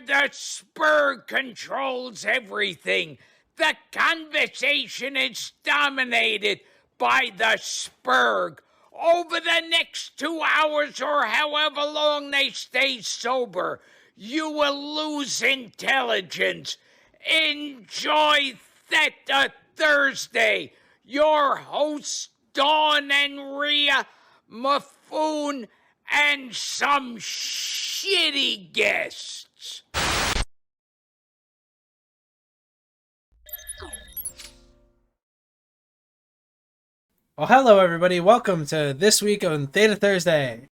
the spur controls everything. The conversation is dominated by the spurg. Over the next 2 hours or however long they stay sober, you will lose intelligence. Enjoy Theta Thursday. Your hosts, Dawn and Rhea, Maffoon, and some shitty guests. Well, hello everybody. Welcome to this week on Theta Thursday.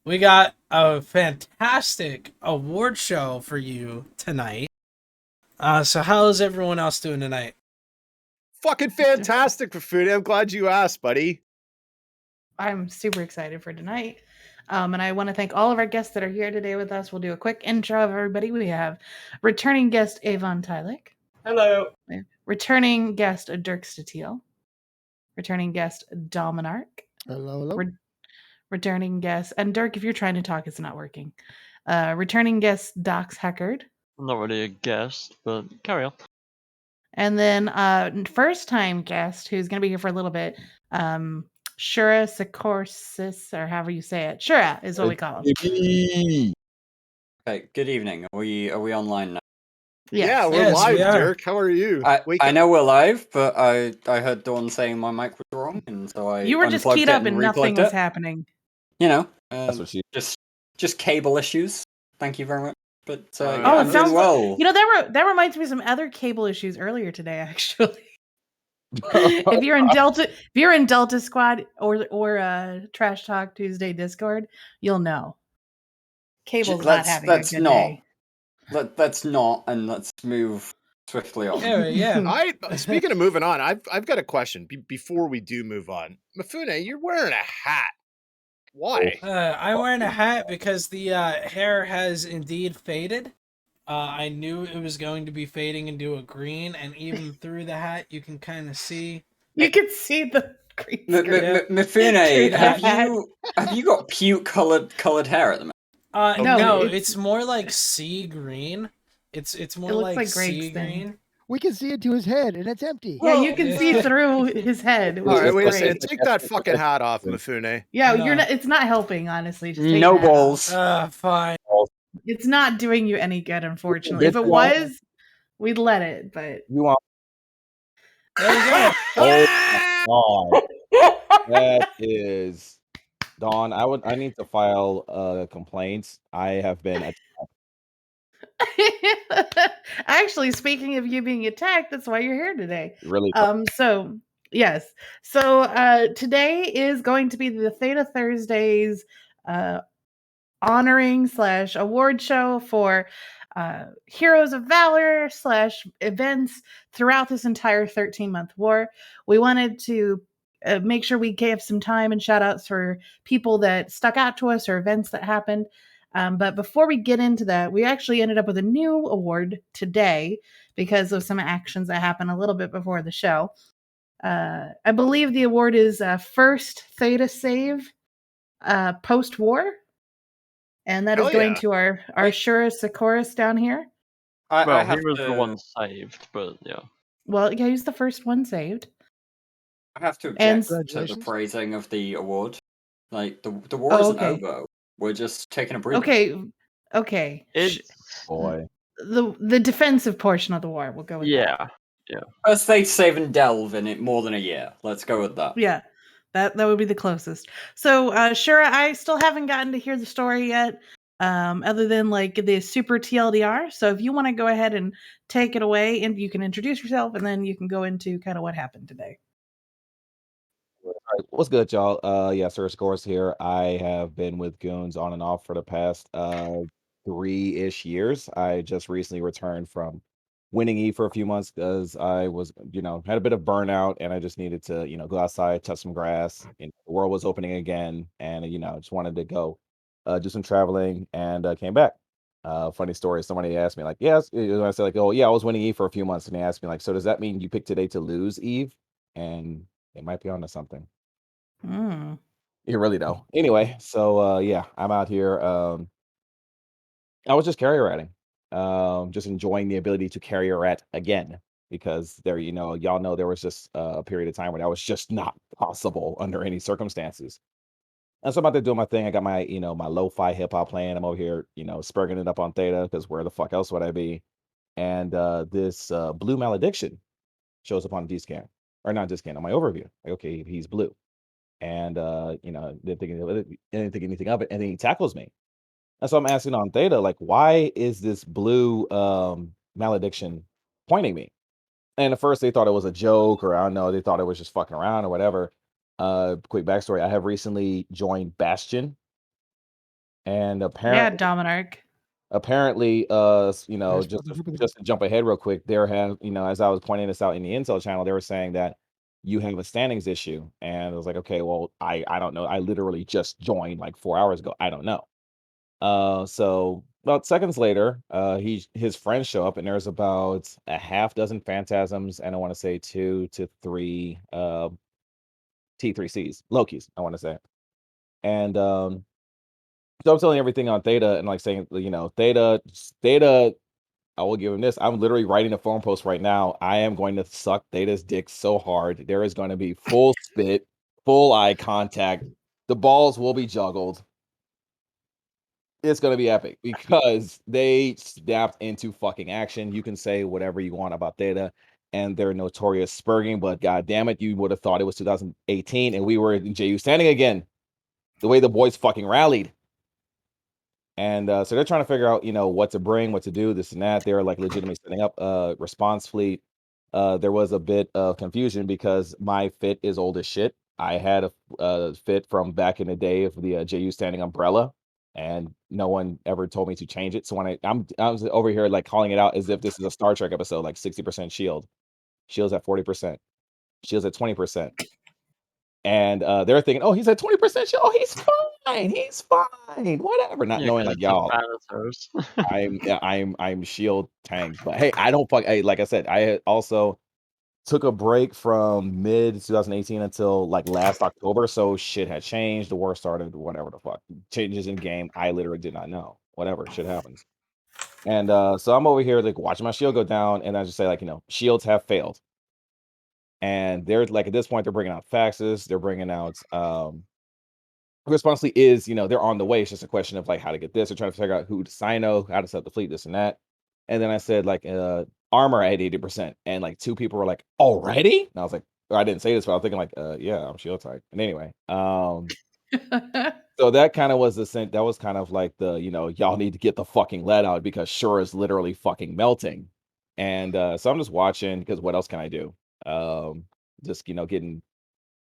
We got a fantastic award show for you tonight. So how's everyone else doing tonight? Fucking fantastic, Maffoon. I'm glad you asked, buddy. I'm super excited for tonight. And I want to thank all of our guests that are here today with us. We'll do a quick intro of everybody. We have returning guest Avon Tylik. Hello. Returning guest Dirk Statiel. Returning guest Dominark. Hello. Returning guest, and Dirk, if you're trying to talk, it's not working. Returning guest Dox Heckard. I'm not really a guest, but carry on. And then first time guest who's going to be here for a little bit, Shura Sikorsis, or however you say it. Shura is what we call him. Okay, good evening. Are we online now? Yes. Yeah, we're live, Dirk. How are you? I know we're live, but I heard Dawn saying my mic was wrong, and so You were just keyed up and nothing was happening. You know, that's what she. Just cable issues. Thank you very much. But it sounds well. You know, that reminds me of some other cable issues earlier today, actually. if you're in Delta Squad or Trash Talk Tuesday Discord, you'll know. Cable's not having a good day. Let's not, and let's move swiftly on. Yeah. Speaking of moving on, I've got a question before we do move on. Maffoon, you're wearing a hat. Why? I'm wearing a hat because the hair has indeed faded. I knew it was going to be fading into a green, and even through the hat, you can kind of see. You can see the green. Maffoon, have you got puke colored hair at the moment? No, it's more like sea green. It's more like sea green. We can see into his head, and it's empty. Yeah, you can see through his head. All right, wait a second. Take that fucking hat off, Maffoon. Yeah, no. It's not helping, honestly. Just no balls. Fine. It's not doing you any good, unfortunately. If it was, we'd let it, but... You want... There you go. Oh, that is... Dawn, I need to file complaints. I have been attacked. Actually, speaking of you being attacked, that's why you're here today. Really? So yes. So today is going to be the Theta Thursdays honoring / award show for Heroes of Valor / events throughout this entire 13-month war. We wanted to make sure we gave some time and shout outs for people that stuck out to us or events that happened. But before we get into that, we actually ended up with a new award today because of some actions that happened a little bit before the show. I believe the award is first Theta save post-war. And that is going to our Shura Sikorsis down here. He was the one saved, but yeah. Well, yeah, he's the first one saved. I have to object to the phrasing of the award. Like, the war isn't over. We're just taking a break. Okay. Boy. The defensive portion of the war, we'll go with that. Yeah. First they save and delve in it more than a year. Let's go with that. Yeah. That would be the closest. So, Shura, I still haven't gotten to hear the story yet, other than like the super TLDR. So if you want to go ahead and take it away, and you can introduce yourself, and then you can go into kind of what happened today. All right, what's good, y'all? Sir Scores here. I have been with Goons on and off for the past 3-ish years. I just recently returned from winning E for a few months because I was, had a bit of burnout, and I just needed to, go outside, touch some grass. And the world was opening again, and just wanted to go do some traveling, and came back. Funny story. Somebody asked me, like, yes, I said, like, oh yeah, I was winning Eve for a few months, and they asked me, like, so does that mean you picked today to lose Eve? And it might be onto something. You really know. Anyway, so I'm out here. I was just carry riding. just enjoying the ability to carry a rat again because there, y'all know there was just a period of time where that was just not possible under any circumstances. And so I'm out there doing my thing. I got my, my lo-fi hip hop playing. I'm over here, spurging it up on Theta because where the fuck else would I be? And this blue malediction shows up on D-scan or not D-scan on my overview. Like, okay, he's blue. And didn't think anything of it. And then he tackles me. And so I'm asking on Theta, like, why is this blue malediction pointing me? And at first they thought it was a joke, or I don't know, they thought it was just fucking around or whatever. Quick backstory: I have recently joined Bastion, and Yeah, Dominarch. apparently, just to jump ahead real quick, there have, as I was pointing this out in the Intel channel, they were saying that you have a standings issue, and I was like, okay, well, I don't know, I literally just joined like 4 hours ago, I don't know. So about seconds later, his friends show up, and there's about a half dozen phantasms, and I want to say 2 to 3 T3Cs, Lokis, I want to say. And so I'm telling everything on Theta and like saying, Theta, I will give him this. I'm literally writing a forum post right now. I am going to suck Theta's dick so hard. There is going to be full spit, full eye contact. The balls will be juggled. It's gonna be epic because they snapped into fucking action. You can say whatever you want about Theta and their notorious spurging, but god damn it, you would have thought it was 2018 and we were in JU standing again. The way the boys fucking rallied. And so they're trying to figure out, what to bring, what to do, this and that. They're like legitimately setting up a response fleet. There was a bit of confusion because my fit is old as shit. I had a fit from back in the day of the JU standing umbrella, and no one ever told me to change it. So when I was over here like calling it out as if this is a Star Trek episode, like 60% shield, shields at 40%, shields at 20%. And they're thinking, oh, he's at 20% shield. Oh, he's fine, whatever. Not knowing like y'all, I'm shield tank. But hey, I don't fuck. Hey, like I said, I had also took a break from mid 2018 until like last October. So shit had changed. The war started. Whatever the fuck changes in game. I literally did not know. Whatever shit happens. And so I'm over here like watching my shield go down, and I just say like, shields have failed. And they're like at this point they're bringing out faxes. They're bringing out responsibility is, they're on the way. It's just a question of like how to get this. They're trying to figure out who to sino, how to set the fleet, this and that. And then I said like armor at 80%. And like 2 people were like, already? And I was like, or I didn't say this, but I was thinking like, yeah, I'm shield type. And anyway, so that kind of was that was kind of like the, y'all need to get the fucking lead out because Shura is literally fucking melting. And so I'm just watching because what else can I do? Just, getting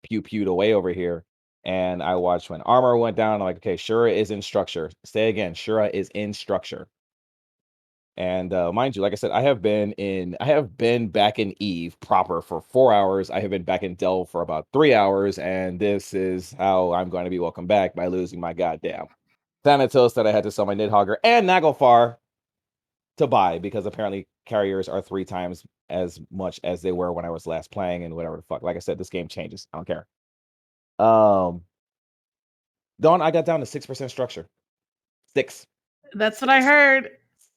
pewed away over here. And I watched when armor went down. I'm like, okay, Shura is in structure. Say again, Shura is in structure. And mind you, like I said, I have been back in Eve proper for 4 hours. I have been back in Delve for about 3 hours, and this is how I'm going to be welcome back by losing my goddamn Thanatos that I had to sell my Nidhogger and Naglfar to buy because apparently carriers are 3 times as much as they were when I was last playing and whatever the fuck. Like I said, this game changes. I don't care. Dawn, I got down to 6% structure. 6. That's what I heard.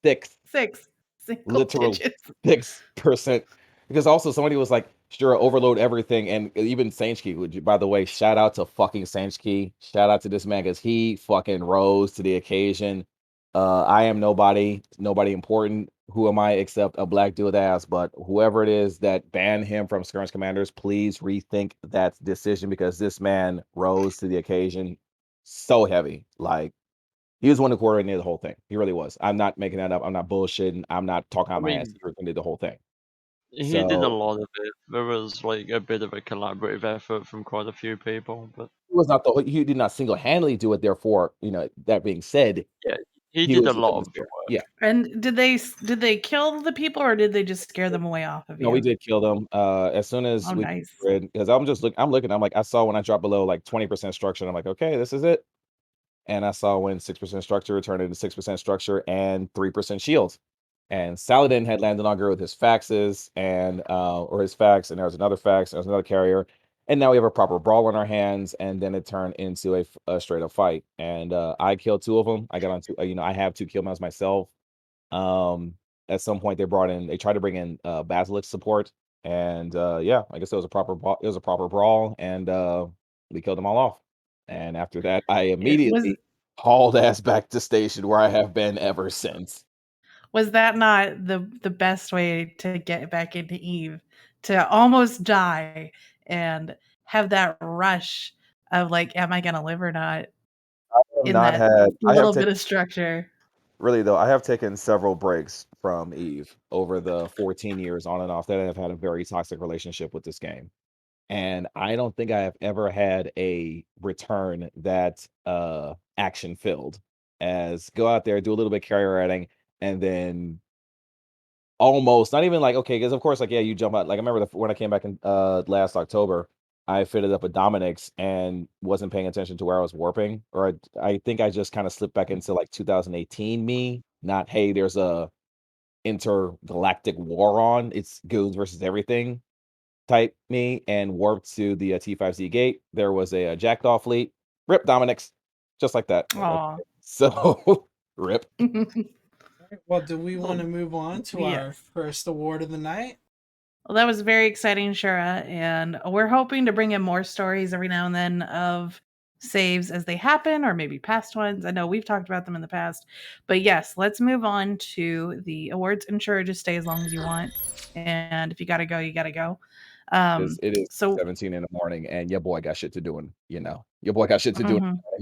6. 6. Literal 6%. Because also somebody was like, sure, overload everything. And even Sainchki, which by the way, shout out to fucking Sainchki. Shout out to this man because he fucking rose to the occasion. I am nobody important. Who am I except a black dude ass? But whoever it is that banned him from Skirmish Commanders, please rethink that decision because this man rose to the occasion so heavy. Like, he was one who coordinated the whole thing. He really was. I'm not making that up. I'm not bullshitting. I'm not talking out my ass. He coordinated the whole thing. He did a lot of it. There was like a bit of a collaborative effort from quite a few people, but he did not single-handedly do it. Therefore, that being said, yeah, he did a lot of the work. Yeah. And did they kill the people or did they just scare them away off of you? No, we did kill them. As soon as nice. Because I'm looking. I'm like, I saw when I dropped below like 20% structure. And I'm like, okay, this is it. And I saw when 6% structure turned into 6% structure and 3% shields. And Saladin had landed on her with his faxes and or his fax, and there was another fax, there was another carrier, and now we have a proper brawl on our hands, and then it turned into a straight up fight. And I killed 2 of them. I got on 2, I have 2 kill mounts myself. At some point, they tried to bring in Basilisk support, and yeah, I guess it was a proper brawl, and we killed them all off. And after that, I immediately hauled ass back to station where I have been ever since. Was that not the best way to get back into Eve? To almost die and have that rush of like, am I gonna live or not? In that little bit of structure. Really though, I have taken several breaks from Eve over the 14 years on and off that I've had a very toxic relationship with this game. And I don't think I have ever had a return that action filled as go out there, do a little bit carry riding, and then almost not even like okay, because of course, like yeah, you jump out. Like I remember when I came back in last October, I fitted up a Dominix and wasn't paying attention to where I was warping, or I think I just kind of slipped back into like 2018 me. Not hey, there's a intergalactic war on. It's goons versus everything type me, and warped to the T5Z gate. There was a Jackdaw fleet. Rip Dominix, just like that. Aw. So rip. Well, do we want to move on to our first award of the night? Well, that was very exciting, Shura, and we're hoping to bring in more stories every now and then of saves as they happen, or maybe past ones. I know we've talked about them in the past, but yes, let's move on to the awards. And Shura, just stay as long as you want, and if you gotta go, you gotta go. It is 17 in the morning, and your boy got shit to do, and your boy got shit to do.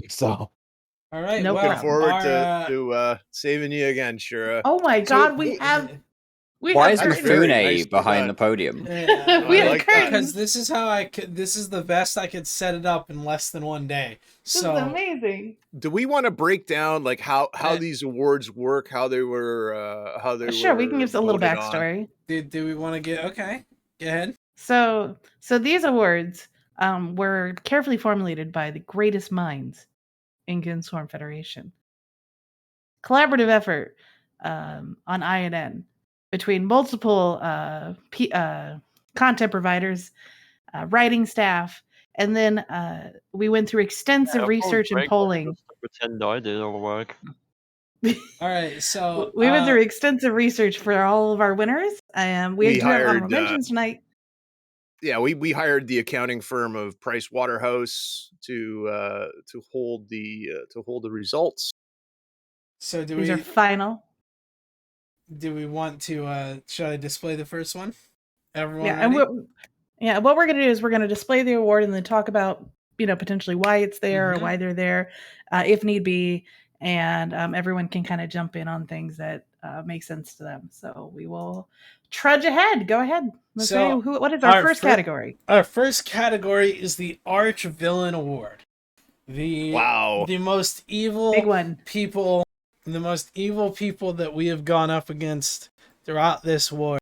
So, all right, looking forward to saving you again, Shura. Oh my God, we have. Why is Mifune behind the podium? We have curtains. Because this is how I could. This is the best I could set it up in less than one day. So this is amazing. Do we want to break down like how these awards work? How they were? Sure, we can give a little backstory. Do we want to get okay? Go ahead. So these awards were carefully formulated by the greatest minds in Goonswarm Federation. Collaborative effort on INN between multiple content providers, writing staff, and then we went through extensive research and polling. Pretend I did all the work. All right, so we went through extensive research for all of our winners. We do have honorable mentions tonight. Yeah, we hired the accounting firm of Price Waterhouse to hold the results. So these are final. Do we want to should I display the first one? Everyone ready? What we're going to do is we're going to display the award and then talk about potentially why it's there or why they're there, if need be, and everyone can kind of jump in on things that make sense to them. So we will trudge ahead. Go ahead. What is our first category? Our first category is the Arch Villain Award. The most evil big one. People. The most evil people that we have gone up against throughout this war.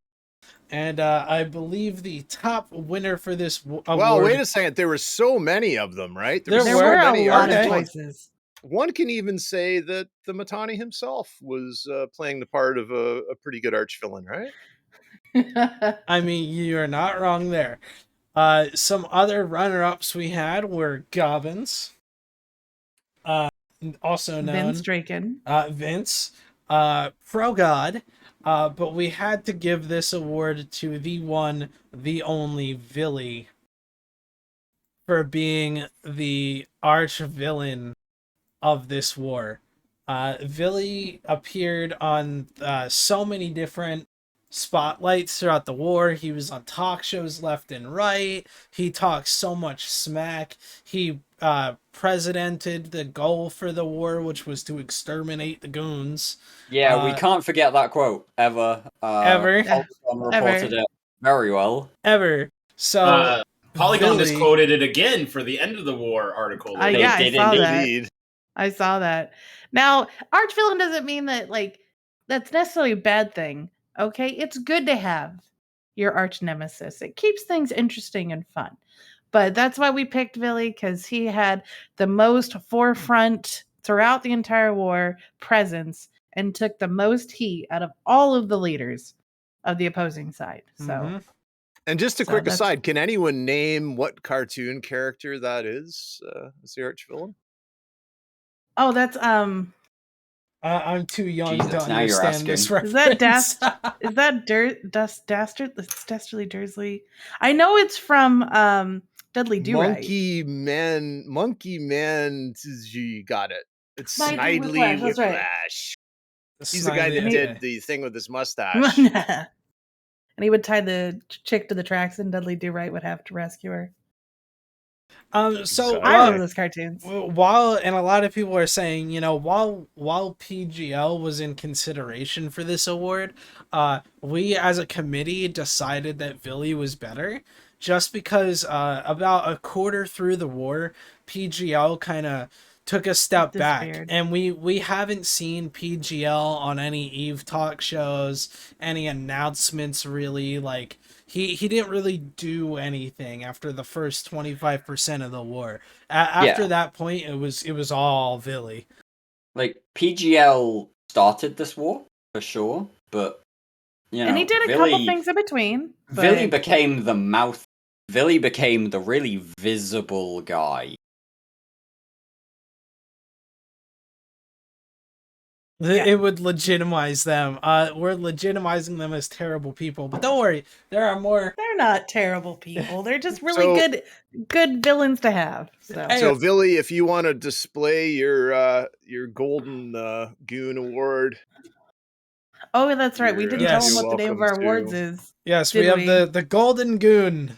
And I believe the top winner for this award... Well, wait a second. There were so many of them, right? There were a lot of choices. One can even say that the Mittani himself was playing the part of a pretty good arch-villain, right? I mean, you're not wrong there. Some other runner-ups we had were Gobbins. Also known Vince Draken. Vince, Pro God, but we had to give this award to the one, the only Villy for being the arch villain of this war. Villy appeared on so many different spotlights throughout the war. He was on talk shows left and right. He talked so much smack. He presidented the goal for the war, which was to exterminate the goons. Yeah, we can't forget that quote ever. Reported it very well. Ever. So Polygon just quoted it again for the end of the war article. Yeah, I saw that. I saw that. Now, arch villain doesn't mean that that's necessarily a bad thing. Okay, it's good to have your arch nemesis. It keeps things interesting and fun. But that's why we picked Villy, because he had the most forefront throughout the entire war presence and took the most heat out of all of the leaders of the opposing side. So, and just a quick aside, can anyone name what cartoon character that is as the arch villain? Oh, that's I'm too young Jesus, to now you're understand this asking. reference. Is that Dastardly Dursley? I know it's from Dudley Do-Right. Monkey Man, you got it. It's Snidely Snidely Whiplash, that's right. Whiplash. He's the guy that did the thing with his mustache. And he would tie the chick to the tracks, and Dudley Do-Right would have to rescue her. So I remember those cartoons. While and a lot of people are saying, you know, while PGL was in consideration for this award, we as a committee decided that Villy was better, just because about a quarter through the war, PGL kind of took a step back, and we haven't seen PGL on any Eve talk shows, any announcements really. Like he didn't really do anything after the first 25% of the war. After that point, it was all Villy. Like PGL started this war for sure, but you know, and he did a couple things in between. Villy became the mouth. Villy became the really visible guy. It would legitimize them. We're legitimizing them as terrible people, but don't worry, there are more. They're not terrible people. They're just really good villains to have. So Villy, if you want to display your golden goon award. Oh, that's right. We didn't tell them what the name of our awards is. Yes, we have the golden goon.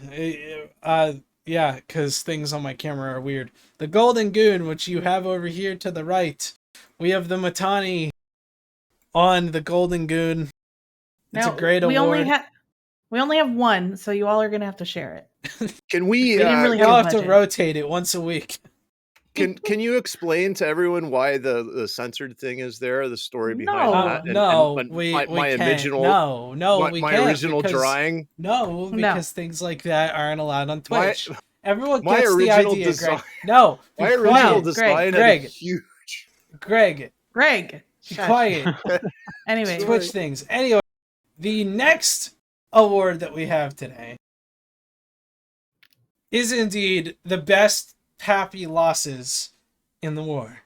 Yeah, because things on my camera are weird. The golden goon, which you have over here to the right. We have the Matani on the golden goon. It's a great award. We only have one, so you all are gonna have to share it. Can we? We'll have to rotate it once a week. Can you explain to everyone why the censored thing is there? The story behind that? My original. My original drawing. No, because things like that aren't allowed on Twitch. Everyone my gets the original idea, design. Greg. No, my original design. Greg. Huge. Greg. Be quiet. Anyway, Twitch things. Anyway, the next award that we have today is indeed the best happy losses in the war.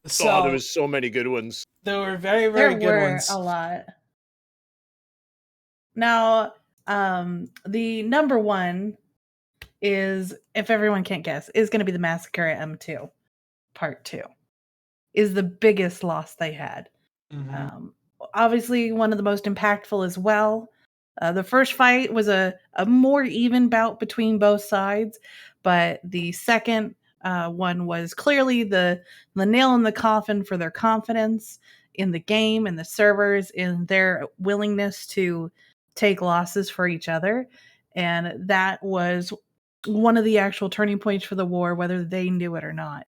So there was so many good ones. There were very, very good ones. A lot. Now, the number one is, if everyone can't guess, is going to be the Massacre at M2, Part 2. Is the biggest loss they had. Mm-hmm. Obviously, one of the most impactful as well. The first fight was a more even bout between both sides, but the second one was clearly the nail in the coffin for their confidence in the game and the servers, in their willingness to take losses for each other. And that was one of the actual turning points for the war, whether they knew it or not.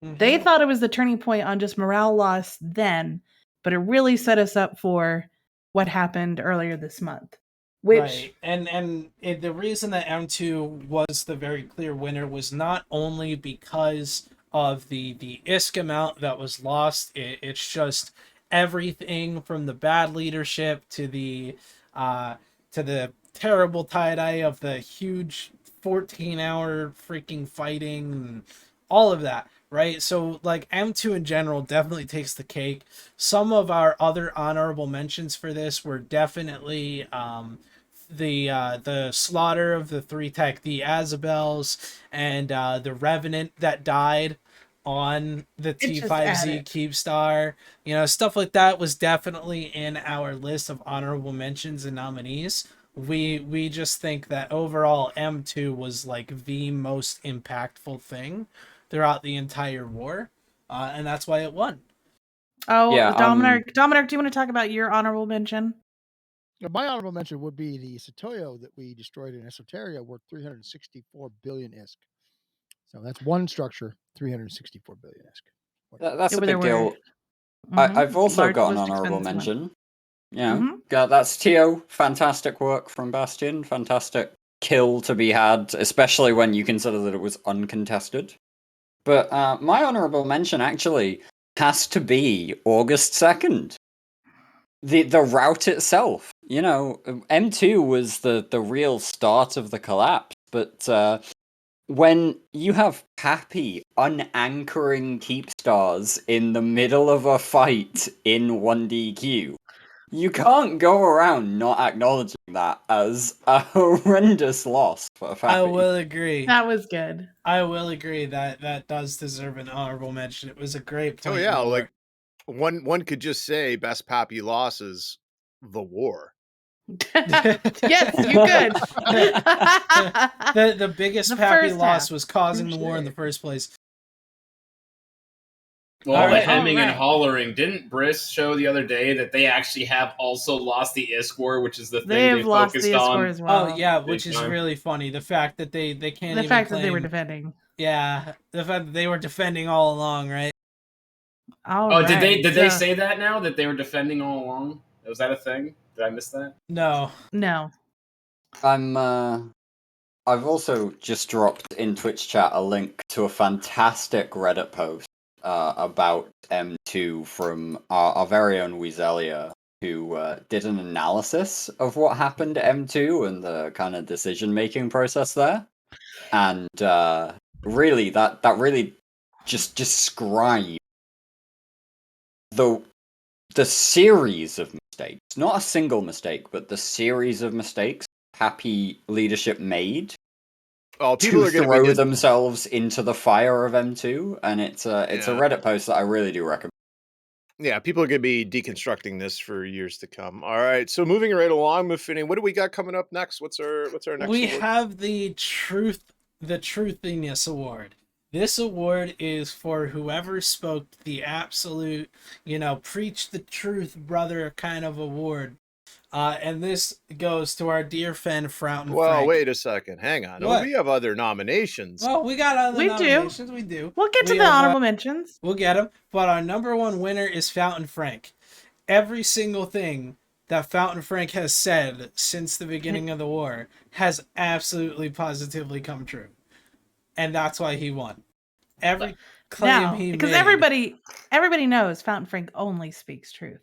Mm-hmm. They thought it was the turning point on just morale loss then, but it really set us up for what happened earlier this month. Right. And the reason that M2 was the very clear winner was not only because of the ISK amount that was lost. It's just everything from the bad leadership to the terrible tie-dye of the huge 14-hour freaking fighting and all of that. Right, so like M2 in general definitely takes the cake. Some of our other honorable mentions for this were definitely the slaughter of the 3 tech, the Azabels, and the Revenant that died on the T5Z Keepstar. You know, stuff like that was definitely in our list of honorable mentions and nominees. We just think that overall M2 was like the most impactful thing throughout the entire war, and that's why it won. Oh, yeah, Dominic, do you want to talk about your honorable mention? My honorable mention would be the Satoyo that we destroyed in Esoteria, worth 364 billion ISK. So that's one structure, 364 billion ISK. That's a big deal. Mm-hmm. I've also got an honorable mention. Yeah, that's Tio. Fantastic work from Bastion. Fantastic kill to be had, especially when you consider that it was uncontested. But my honorable mention actually has to be August 2nd. The route itself. You know, M2 was the real start of the collapse, but when you have Pappy unanchoring keep stars in the middle of a fight in 1DQ, you can't go around not acknowledging that as a horrendous loss for Pappy. I will agree. That was good. I will agree that does deserve an honorable mention. It was a great point. Oh yeah, like one could just say best Pappy loss is the war. Yes, you could. the biggest Pappy loss was causing the war in the first place. Well, the hemming and hollering. Didn't Briss show the other day that they actually have also lost the ISK war, which is the thing they focused on? As well. Oh yeah, which is really funny. The fact that they can't the fact that they were defending. Yeah, the fact that they were defending all along, right? Did they say that now that they were defending all along? Was that a thing? Did I miss that? No. I've also just dropped in Twitch chat a link to a fantastic Reddit post about M2 from our very own Weazelia, who did an analysis of what happened to M2 and the kind of decision-making process there. And really, that really just described the series of mistakes. Not a single mistake, but the series of mistakes Happy leadership made people to throw themselves into the fire of M2, and it's a Reddit post that I really do recommend. Yeah, people are going to be deconstructing this for years to come. All right, so moving right along, Muffini, what do we got coming up next? What's our next? We award? have the Truthiness Award. This award is for whoever spoke the absolute, preach the truth, brother kind of award. And this goes to our dear friend Fountain Well, Frank. wait a second. Hang on. What? Oh, we have other nominations. Well, we got other nominations. We do. We'll get to the honorable mentions. We'll get them. But our number one winner is Fountain Frank. Every single thing that Fountain Frank has said since the beginning of the war has absolutely positively come true. And that's why he won. Every claim he made. Because everybody knows Fountain Frank only speaks truth.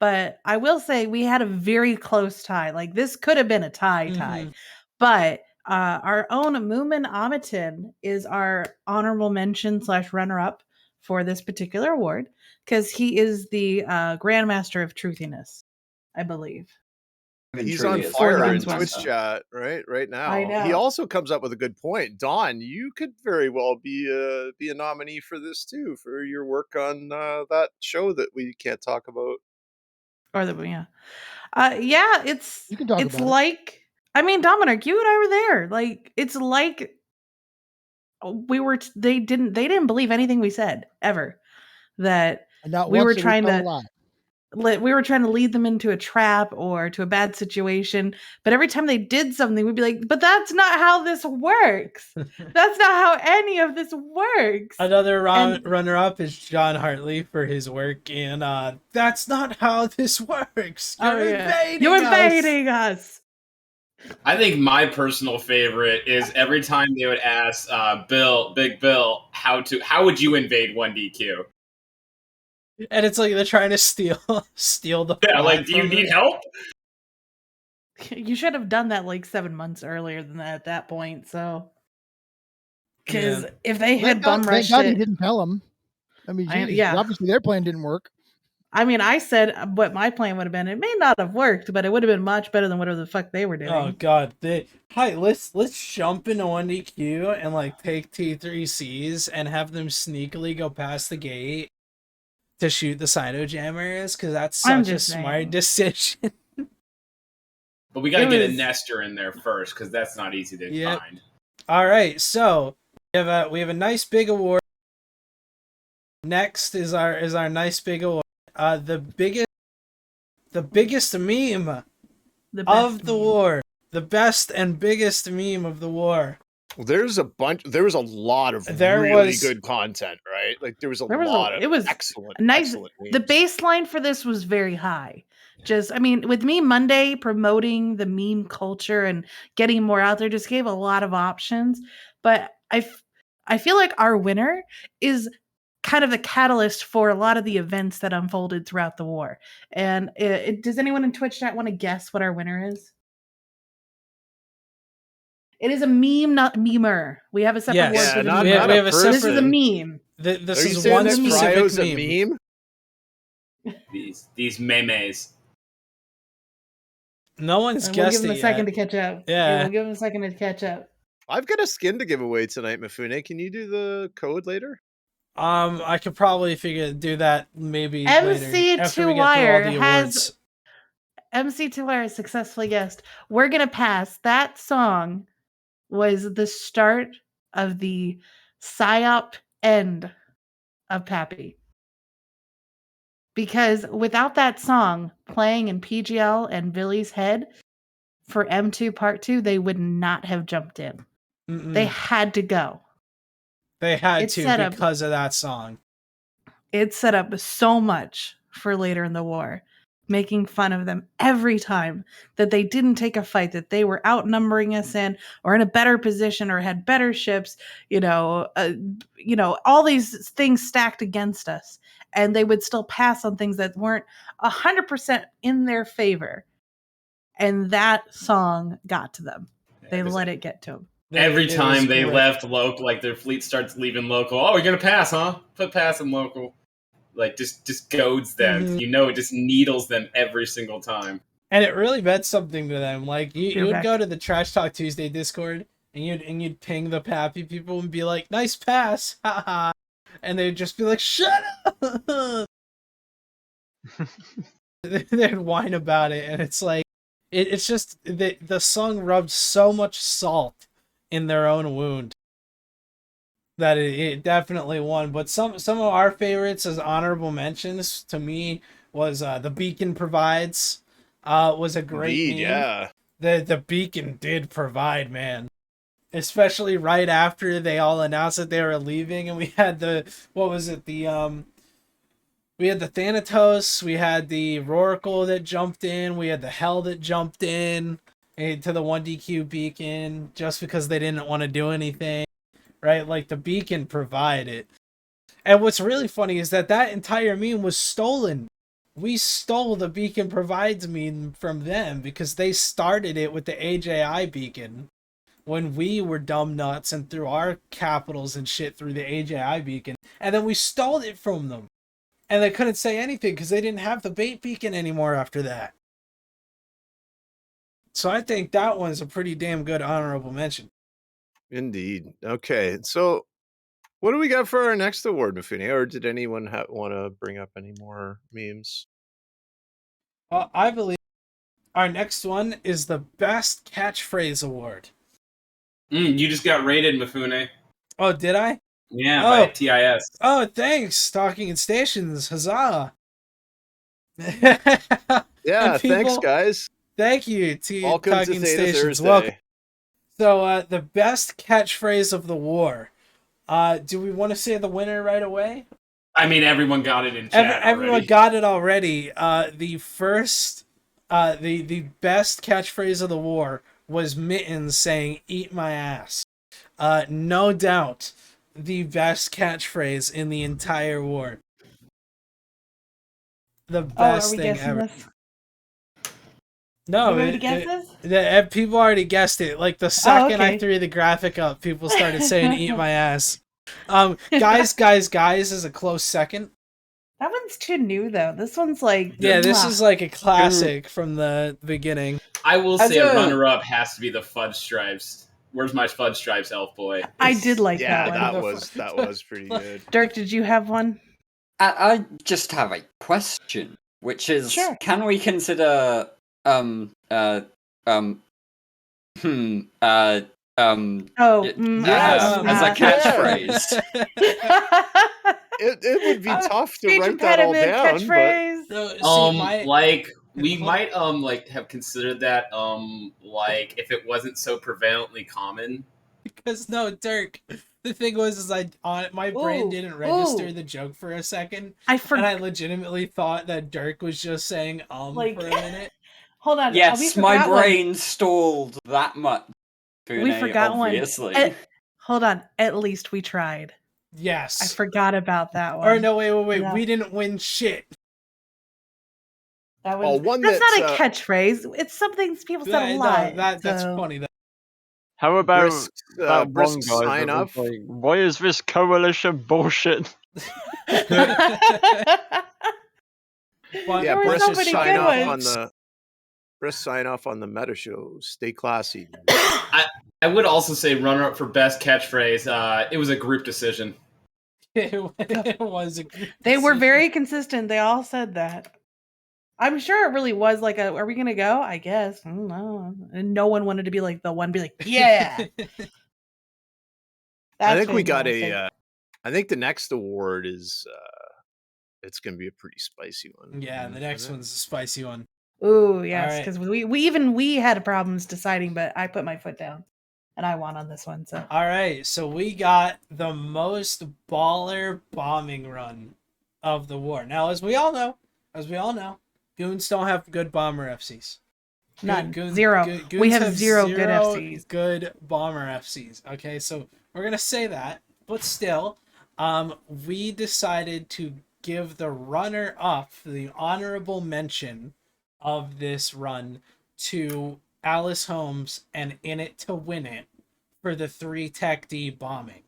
But I will say we had a very close tie. Like, this could have been a tie. Mm-hmm. But our own Moomin Amatin is our honorable mention / runner-up for this particular award, because he is the Grandmaster of Truthiness, I believe. He's on fire in Twitch chat right now. I know. He also comes up with a good point. Dawn, you could very well be a nominee for this too, for your work on that show that we can't talk about. Or the it's you can talk it's about like I mean, Dominic, you and I were there. Like, it's like they didn't believe anything we said ever. That we were trying to lead them into a trap or to a bad situation. But every time they did something, we'd be like, but that's not how this works. That's not how any of this works. Another runner-up is John Hartley for his work in That's Not How This Works. You're invading us. I think my personal favorite is every time they would ask Big Bill, how would you invade 1DQ? And it's like they're trying to steal the do you need help? You should have done that like 7 months earlier than that at that point. So, because if they had bum rushed it, he didn't tell them. I mean, obviously their plan didn't work. I mean, I said what my plan would have been. It may not have worked, but it would have been much better than whatever the fuck they were doing. Oh God! Let's jump into 1DQ and like take T3Cs and have them sneakily go past the gate to shoot the Cyno Jammers, because that's such a smart decision. But we gotta get a Nestor in there first, because that's not easy to find. All right, so we have a nice big award. Next is our nice big award. The biggest meme of the war. The best and biggest meme of the war. Well, there was a lot of really good content, right? Like there was a lot of excellent memes. The baseline for this was very high. With Meme Monday promoting the meme culture and getting more out there just gave a lot of options. But I feel like our winner is kind of the catalyst for a lot of the events that unfolded throughout the war. And does anyone in Twitch chat want to guess what our winner is? It is a meme, not memer. We have a separate word for the meme. We have a separate. This is a meme. This is one specific meme. These memes. No one's guessed it. We'll give him a second to catch up. Yeah, we'll give him a second to catch up. I've got a skin to give away tonight, Mifune. Can you do the code later? I could probably do that maybe MC2Wire has MC2Wire successfully guessed. We're gonna pass. That song was the start of the PSYOP end of Pappy. Because without that song playing in PGL and Billy's head for M2 Part 2, they would not have jumped in. They had to go. They had to because of that song. It set up so much for later in the war, making fun of them every time that they didn't take a fight, that they were outnumbering us or in a better position or had better ships, all these things stacked against us. And they would still pass on things that weren't 100% in their favor. And that song got to them. They let it get to them. Every time they left local, like their fleet starts leaving local. Oh, you're gonna pass, huh? Put pass in local. Like just goads them. It just needles them every single time. And it really meant something to them. Like you would go to the Trash Talk Tuesday Discord and you'd ping the Pappy people and be like, "Nice pass, haha," and they'd just be like, "Shut up." They'd whine about it, and it's like it's just the song rubbed so much salt in their own wound that it definitely won. But some of our favorites as honorable mentions to me was The Beacon Provides was a great meme. Yeah. The Beacon did provide, man. Especially right after they all announced that they were leaving, and we had we had the Thanatos, we had the Roracle that jumped in, we had the Hell that jumped in to the 1DQ Beacon just because they didn't want to do anything, right? Like, the Beacon provided. And what's really funny is that entire meme was stolen. We stole the Beacon Provides meme from them because they started it with the AJI Beacon when we were dumb nuts and threw our capitals and shit through the AJI Beacon. And then we stole it from them. And they couldn't say anything because they didn't have the bait beacon anymore after that. So I think that one's a pretty damn good honorable mention. Indeed. Okay, so what do we got for our next award, Mifune? Or did anyone want to bring up any more memes? Well, I believe our next one is the Best Catchphrase Award. You just got rated, Mifune. Oh, did I? Yeah, by TIS. Oh, thanks, Talking in Stations. Huzzah. Yeah, thanks, guys. Thank you, Welcome Talking to Theta Stations. Thursday. Welcome. So, the best catchphrase of the war. Do we want to say the winner right away? I mean, everyone got it in chat. Everyone got it already. The first, the best catchphrase of the war was Mittens saying, "Eat my ass." No doubt, the best catchphrase in the entire war. The best thing ever. This? No, people already guessed it. Like the second I threw the graphic up, people started saying "Eat my ass." Guys is a close second. That one's too new though. This one's like this is like a classic from the beginning. I will say a runner-up has to be the Fudge Stripes. Where's my Fudge Stripes, Elf Boy? I did like that one. that was pretty good. Dirk, did you have one? I just have a question, which is, can we consider as a catchphrase? It would be tough to write that all down. But, we might have considered that like if it wasn't so prevalently common. Because Dirk, the thing was my brain didn't register the joke for a second. And I legitimately thought that Dirk was just saying for a minute. Hold on. Yes, my brain stalled that much. We forgot obviously. One. Hold on. At least we tried. Yes. I forgot about that one. Or no, wait. No. We didn't win shit. That was, that's not a catchphrase. It's something people said a lot. That's funny though. How about that one Brisk guy sign that was off? like, "Why is this coalition bullshit?" Yeah, Brisk sign off on the meta show. Stay classy. I would also say runner up for best catchphrase. It was a group decision. It was a group They were decision. very consistent. They all said that. I'm sure it really was like are we gonna go? I guess. I don't know. And no one wanted to be like the one be like, yeah. I think we got I think the next award is it's gonna be a pretty spicy one. Yeah, the next one's a spicy one. Ooh, yes, because we had problems deciding, but I put my foot down and I won on this one. So all right, so we got the most baller bombing run of the war. Now, as we all know, goons don't have good bomber FCs. None. Zero. We have zero good FCs. Good bomber FCs. Okay, so we're gonna say that, but still, we decided to give the runner up, the honorable mention of this run, to Alice Holmes and In It to Win It for the 3 Tech D bombing.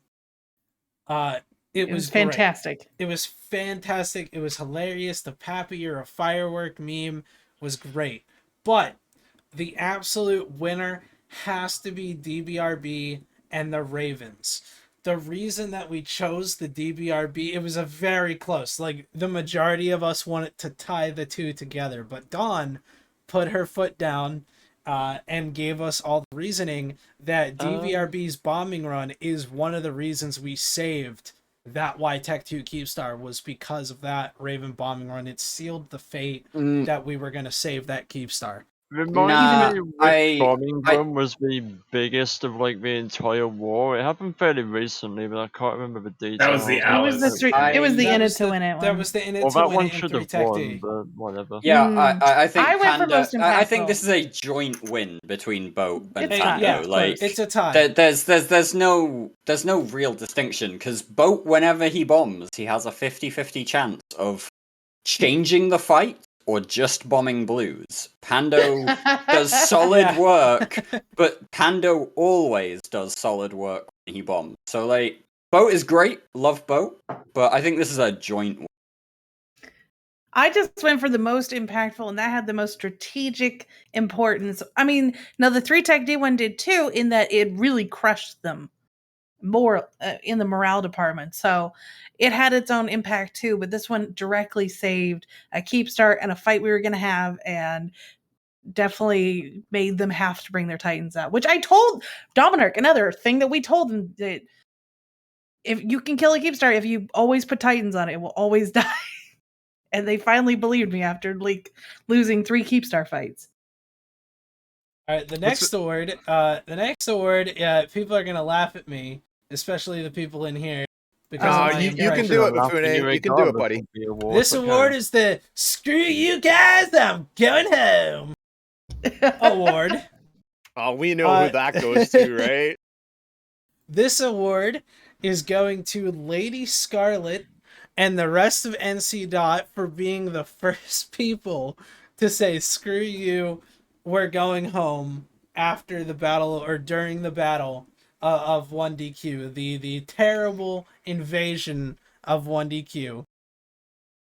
It was fantastic. Great. It was fantastic. It was hilarious. The Pappy or a firework meme was great. But the absolute winner has to be DBRB and the Ravens. The reason that we chose the DBRB, it was a very close. Like, the majority of us wanted to tie the two together. But Dawn put her foot down and gave us all the reasoning that DBRB's bombing run is one of the reasons we saved that Y Tech 2 Keepstar, was because of that Raven bombing run. It sealed the fate that we were going to save that Keepstar. Remind me which bombing run was the biggest of like the entire war. It happened fairly recently, but I can't remember the details. That was the Alice. It was the In It to Win It one. That was the In It to Win It. That one should have won, but whatever. Yeah, I think I went for most impactful. I think this is a joint win between Boat and Pando. Yeah, like, it's a tie. There's no real distinction, because Boat, whenever he bombs, he has a 50-50 chance of changing the fight or just bombing blues. Pando does solid work, but Pando always does solid work when he bombs. So, like, Boat is great, love Boat, but I think this is a joint one. I just went for the most impactful, and that had the most strategic importance. I mean, now the 3 Tech D one did too, in that it really crushed them more in the morale department. So it had its own impact too, but this one directly saved a Keepstar and a fight we were going to have, and definitely made them have to bring their Titans out, which I told Dominic, another thing that we told him, that if you can kill a Keepstar, if you always put Titans on it, it will always die. And they finally believed me after like losing 3 Keepstar fights. All right, the next award, people are going to laugh at me, especially the people in here. Because you can do it, Bufune. You can do it, buddy. This award is the "Screw you guys, I'm going home" award. Oh, we know who that goes to, right? This award is going to Lady Scarlet and the rest of NC Dot for being the first people to say "Screw you, we're going home" after the battle or during the battle of 1DQ, the terrible invasion of 1DQ.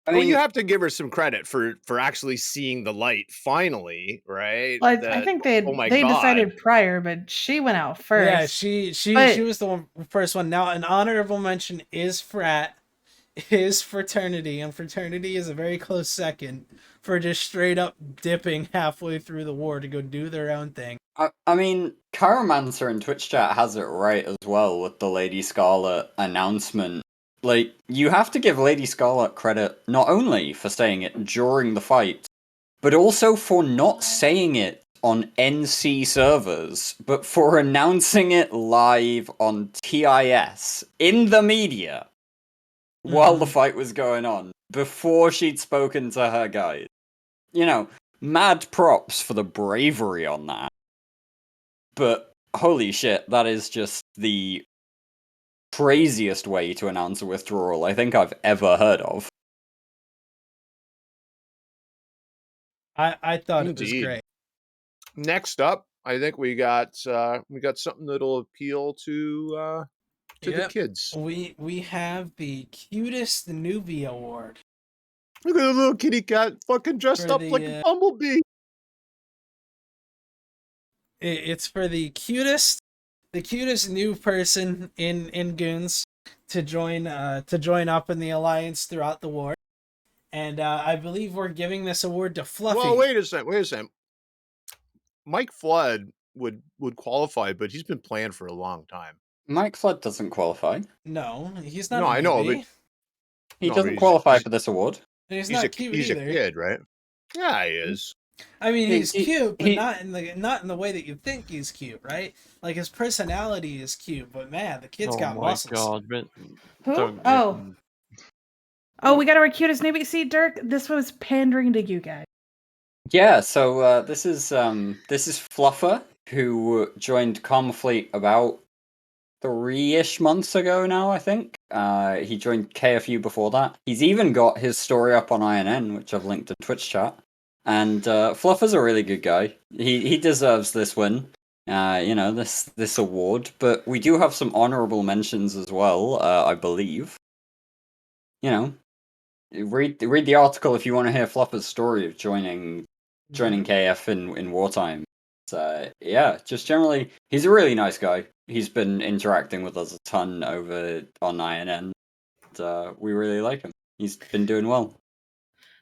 I mean, you have to give her some credit for actually seeing the light finally, right? Well, I think they decided prior, but she went out first. Yeah, she was the first one. Now, an honorable mention is Fraternity, and Fraternity is a very close second for just straight up dipping halfway through the war to go do their own thing. I mean, Caramancer in Twitch chat has it right as well with the Lady Scarlet announcement. Like, you have to give Lady Scarlet credit not only for saying it during the fight, but also for not saying it on NC servers, but for announcing it live on TIS in the media while the fight was going on, before she'd spoken to her guys. You know, mad props for the bravery on that. But holy shit, that is just the craziest way to announce a withdrawal I think I've ever heard of. I thought it was great. Next up, I think we got something that'll appeal to the kids. We have the Cutest Newbie Award. Look at the little kitty cat fucking dressed up like a bumblebee. It's for the cutest new person in Goons to join up in the Alliance throughout the war. And I believe we're giving this award to Fluffy. Well, wait a second. Mike Flood would qualify, but he's been playing for a long time. Mike Flood doesn't qualify. No, he's not. No, I know, but he doesn't qualify for this award. He's not cute he's either. A kid, right? Yeah, he is. I mean, he's cute, but not in the way that you think he's cute, right? Like his personality is cute, but man, the kid's got muscles. Oh my god! Who? Oh, we got our cutest newbie. See, Dirk, this was pandering to you guys. Yeah, so this is Fluffer, who joined Comfleet about 3-ish months ago now, I think. He joined KFU before that. He's even got his story up on INN, which I've linked in Twitch chat. And Fluffer's a really good guy. He deserves this win, this award. But we do have some honorable mentions as well, I believe. Read the article if you want to hear Fluffer's story of joining KF in wartime. Just generally, he's a really nice guy. He's been interacting with us a ton over on INN. And, we really like him. He's been doing well.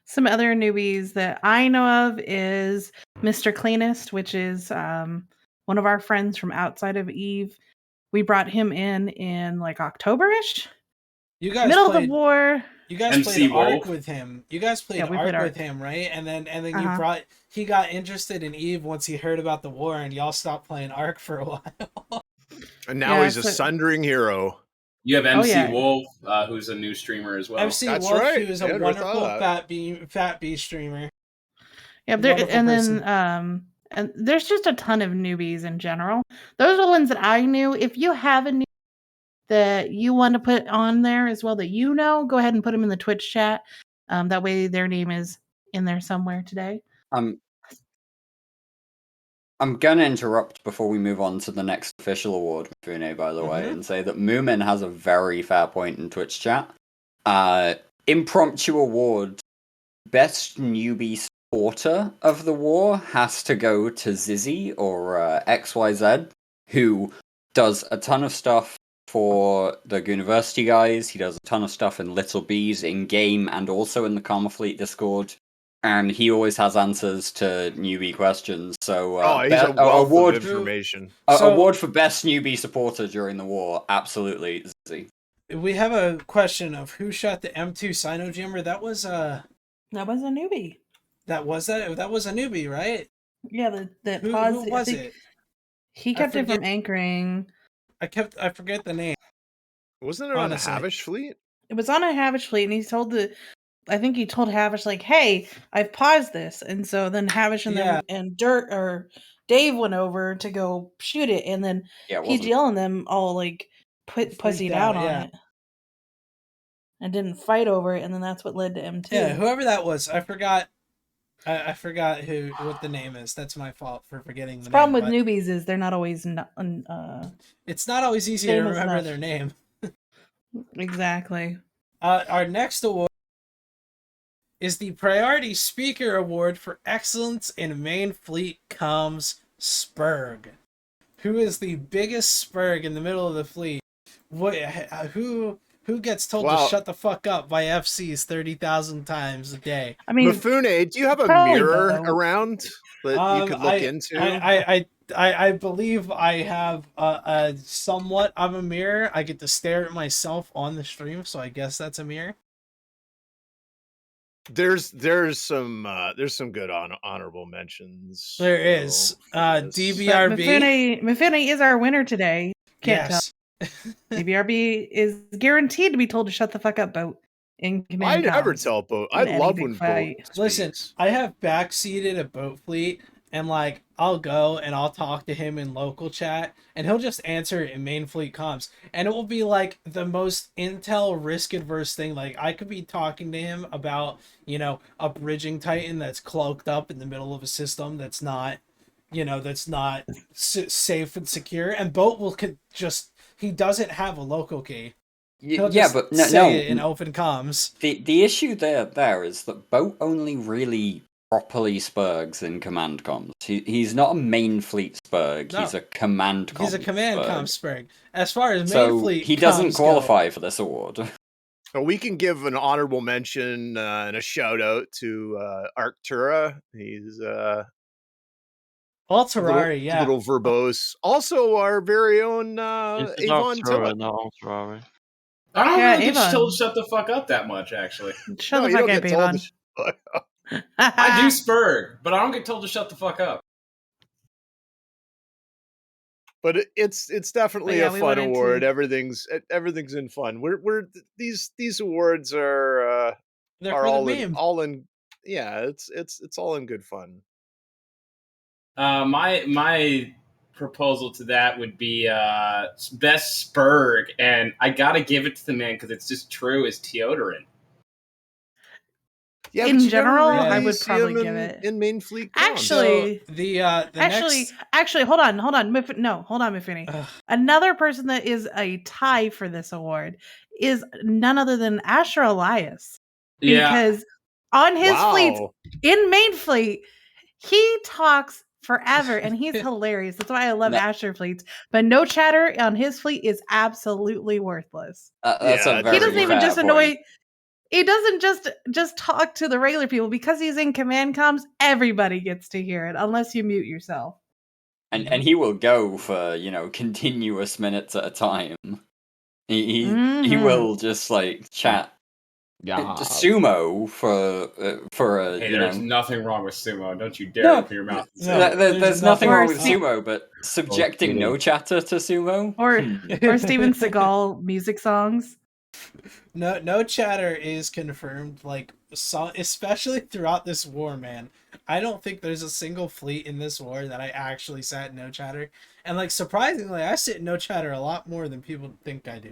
Some other newbies that I know of is Mr. Cleanest, which is one of our friends from outside of Eve. We brought him in like October-ish. You guys middle of the war. You guys played Ark with him. You guys played Ark with him, right? And then he got interested in Eve once he heard about the war, and y'all stopped playing Ark for a while. And now he's a sundering hero. You have MC Wolf, who's a new streamer as well. MC Wolf, who's a wonderful fat bee streamer. Yeah, and there's just a ton of newbies in general. Those are the ones that I knew. If you have a new that you want to put on there as well that go ahead and put them in the Twitch chat. That way their name is in there somewhere today. I'm gonna interrupt before we move on to the next official award, Mifune, by the way, and say that Moomin has a very fair point in Twitch chat. Impromptu award, best newbie supporter of the war has to go to Zizzy or XYZ, who does a ton of stuff for the University guys. He does a ton of stuff in Little Bees in game and also in the Karma Fleet Discord. And he always has answers to newbie questions. So, he's a wealth of information. Award for best newbie supporter during the war, absolutely, Zizzy. We have a question of who shot the M2 Sino Jammer. That was a newbie. That was a newbie, right? Yeah, who was it? He kept it from anchoring. I forget the name. Wasn't it on a Havish fleet? It was on a Havish fleet, and he told Havish, like, hey, I've paused this. And so then Havish and Dirk or Dave went over to go shoot it, and then he's yelling them all like pussied out on it. And didn't fight over it, and then that's what led to M2. Yeah, whoever that was, I forgot what the name is. That's my fault for forgetting the problem with newbies is they're not always it's not always easy to remember their name. Exactly. Our next award is the Priority Speaker Award for Excellence in Main Fleet Comms Spurg. Who is the biggest Spurg in the middle of the fleet? Who gets told to shut the fuck up by FCs 30,000 times a day? I mean, Mifune, do you have a mirror around that you could look into? I believe I have a somewhat of a mirror. I get to stare at myself on the stream, so I guess that's a mirror. There's some good honorable mentions. There is DBRB. Mifune is our winner today. Can't tell. DBRB is guaranteed to be told to shut the fuck up, boat. In command I never tell boat. I love when boat. Listen, I have backseated a boat fleet, and like I'll go and I'll talk to him in local chat, and he'll just answer in main fleet comms, and it will be like the most intel risk adverse thing. Like I could be talking to him about a bridging titan that's cloaked up in the middle of a system that's not that's not safe and secure, and Boat will he doesn't have a local key. He'll just say it in open comms. The issue there is that Boat only really properly spurgs in command comms. He's not a main fleet spurg. No. He's a command comms. He's a command comms spurg. As far as main fleet, he doesn't qualify for this award. Well, we can give an honorable mention and a shout out to Arctura. He's Alterari, little verbose. Also, our very own Avon Tillett. I don't really get told to shut the fuck up that much, actually. Shut the fuck up, Avon. I do spurg, but I don't get told to shut the fuck up. But it's definitely a fun award. Everything's in fun. These awards are all in it's all in good fun. My proposal to that would be best spurg, and I gotta give it to the man because it's just true, is Teodorin. Yeah, in general, I would probably give it in main fleet. Actually, so actually, hold on, Mifune. Another person that is a tie for this award is none other than Asher Elias, because on his fleet in main fleet, he talks forever and he's hilarious. That's why I love Asher fleets. But no chatter on his fleet is absolutely worthless. He doesn't even just annoy. He doesn't just talk to the regular people because he's in command comms. Everybody gets to hear it unless you mute yourself. And he will go for continuous minutes at a time. He will just chat. Sumo for a there's nothing wrong with sumo. Don't you dare open your mouth. There's nothing wrong with sumo, but subjecting no chatter to sumo or Steven Seagal music songs. No chatter is confirmed, especially throughout this war, man. I don't think there's a single fleet in this war that I actually sat in no chatter. And surprisingly, I sit in no chatter a lot more than people think I do.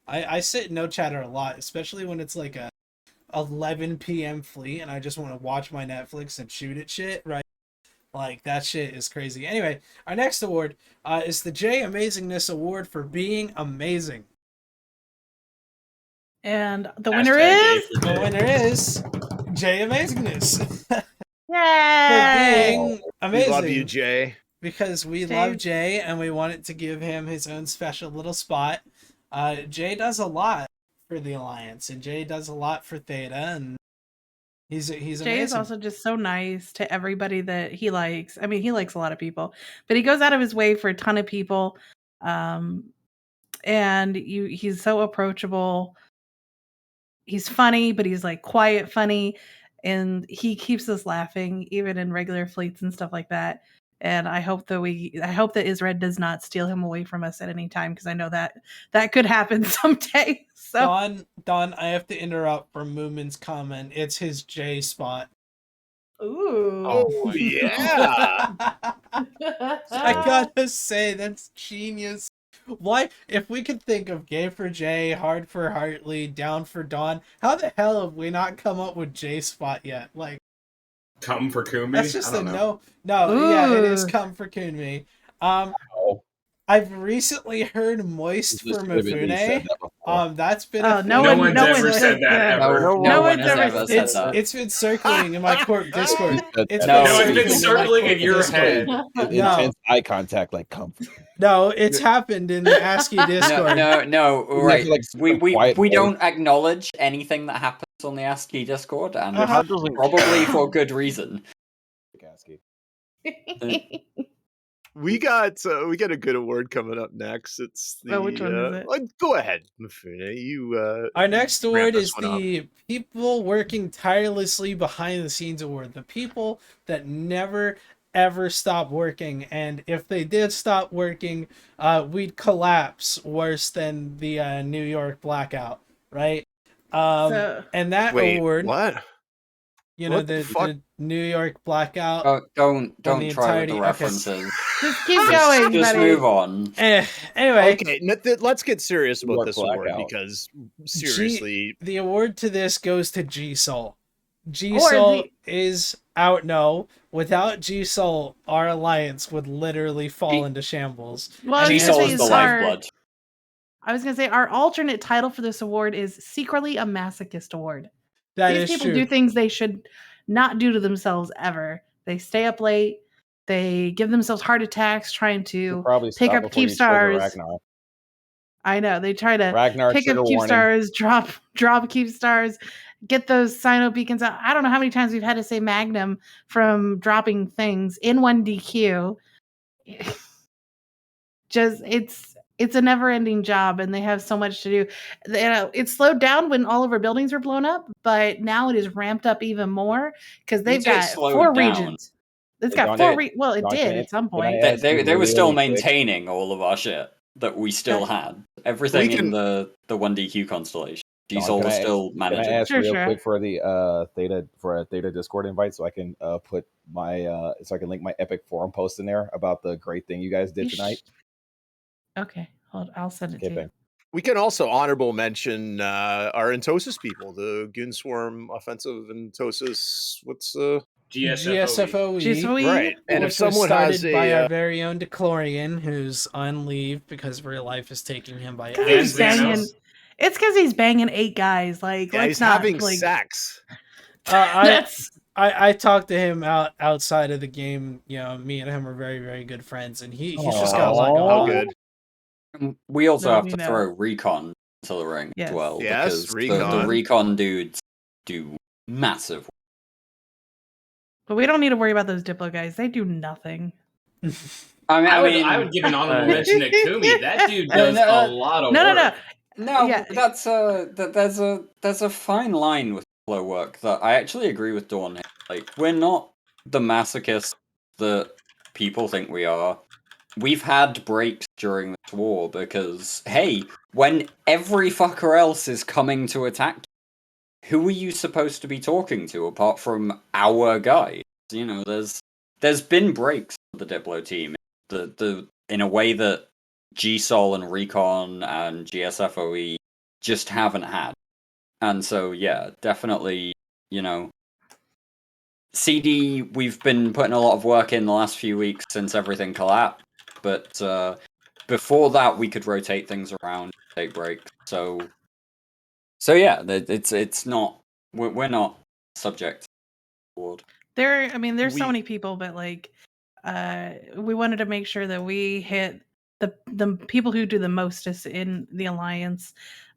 I sit in no chatter a lot, especially when it's a 11 p.m. fleet and I just want to watch my Netflix and shoot at shit, right? That shit is crazy. Anyway, our next award is the J Amazingness Award for being amazing. And the winner is? The winner is Jay Amazingness. Yay! For being amazing. We love you, Jay. Because we love Jay and we wanted to give him his own special little spot. Jay does a lot for the Alliance, and Jay does a lot for Theta, and he's amazing. Jay is also just so nice to everybody that he likes. I mean, he likes a lot of people, but he goes out of his way for a ton of people. And he's so approachable. He's funny, but he's quiet funny, and he keeps us laughing even in regular fleets and stuff like that. And I hope that Isred does not steal him away from us at any time, because I know that could happen someday. So Don, I have to interrupt for Moomin's comment. It's his J spot. Ooh. Oh yeah. I gotta say, that's genius. Why, if we could think of gay for Jay, hard for Hartley, down for Dawn, how the hell have we not come up with J spot yet? Come for Kunmi? That's just no. Yeah, it is come for Kunmi. I've recently heard moist for Mifune. That's been no one's ever said that ever. No one's ever said that. It's been circling in my corp Discord. It's been circling in your head. Intense eye contact, come. No, it's happened in the ASCII Discord. No. Right. We don't acknowledge anything that happens on the ASCII Discord, and probably for good reason. We got a good award coming up next. It's the which one is it? Go ahead, Mifune. Our next award is the People Working Tirelessly Behind the Scenes Award. The people that never ever stop working, and if they did stop working, we'd collapse worse than the New York blackout, right? And that award, what? The New York blackout. Oh, don't try with the references. Okay. Just keep going. Just move on. Anyway, okay, let's get serious about this award, because seriously, the award to this goes to G Soul. G-Soul is out. No, without G-Soul, our alliance would literally fall into shambles. Well, G-Soul is the lifeblood. I was going to say our alternate title for this award is secretly a masochist award. These people true. do things they should not do to themselves ever. They stay up late. They give themselves heart attacks trying to pick up Keep Stars. I know. They try to pick up Keep Stars, drop Keep Stars, get those Sino beacons out. I don't know how many times we've had to say Magnum from dropping things in 1DQ. Just it's a never-ending job, and they have so much to do. It slowed down when all of our buildings were blown up, but now it is ramped up even more because they've got 4 regions. It's got 4 well, it did at some point. They were still maintaining all of our shit that we still had. Everything in the 1DQ constellation. G-Soul was still managing. Can I ask real quick for the Theta Discord invite so I can put my so I can link my epic forum post in there about the great thing you guys did tonight? Okay, hold. I'll send it to you. We can also honorable mention our Entosis people, the Goonswarm Offensive Entosis. What's GSFOE. Right. And if someone has by our very own DeClorian, who's on leave because real life is taking him by accident. It's because he's banging 8 guys. Like, yeah, he's having sex. I talked to him outside of the game. You know, me and him are very, very good friends, and he's just got a lot going on. We also have to throw Recon to the ring as well. Yes, because the Recon dudes do massive work. But we don't need to worry about those Diplo guys. They do nothing. I would give an honorable mention to Kumi. That dude does a lot of work. No, yeah. There's a fine line with Diplo work that I actually agree with Dawn here. Like, we're not the masochists that people think we are. We've had breaks during this war because, hey, when every fucker else is coming to attack you, who are you supposed to be talking to apart from our guys? You know, there's been breaks for the Diplo team in a way that G-Sol and Recon and GSFOE just haven't had. And so, yeah, definitely, you know, CD, we've been putting a lot of work in the last few weeks since everything collapsed. But before that, we could rotate things around, take breaks. So yeah, it's not, we're not subject to the award. There's so many people, but like, we wanted to make sure that we hit the people who do the mostest in the alliance,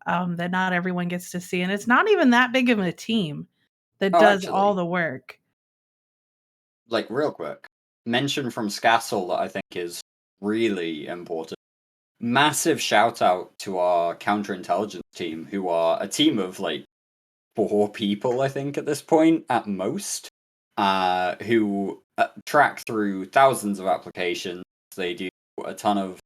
that not everyone gets to see, and it's not even that big of a team that does all the work. Like, real quick, mention from Scassel that I think is really important. Massive shout out to our counterintelligence team, who are a team of like 4 people, I think, at this point at most, who track through thousands of applications. They do a ton of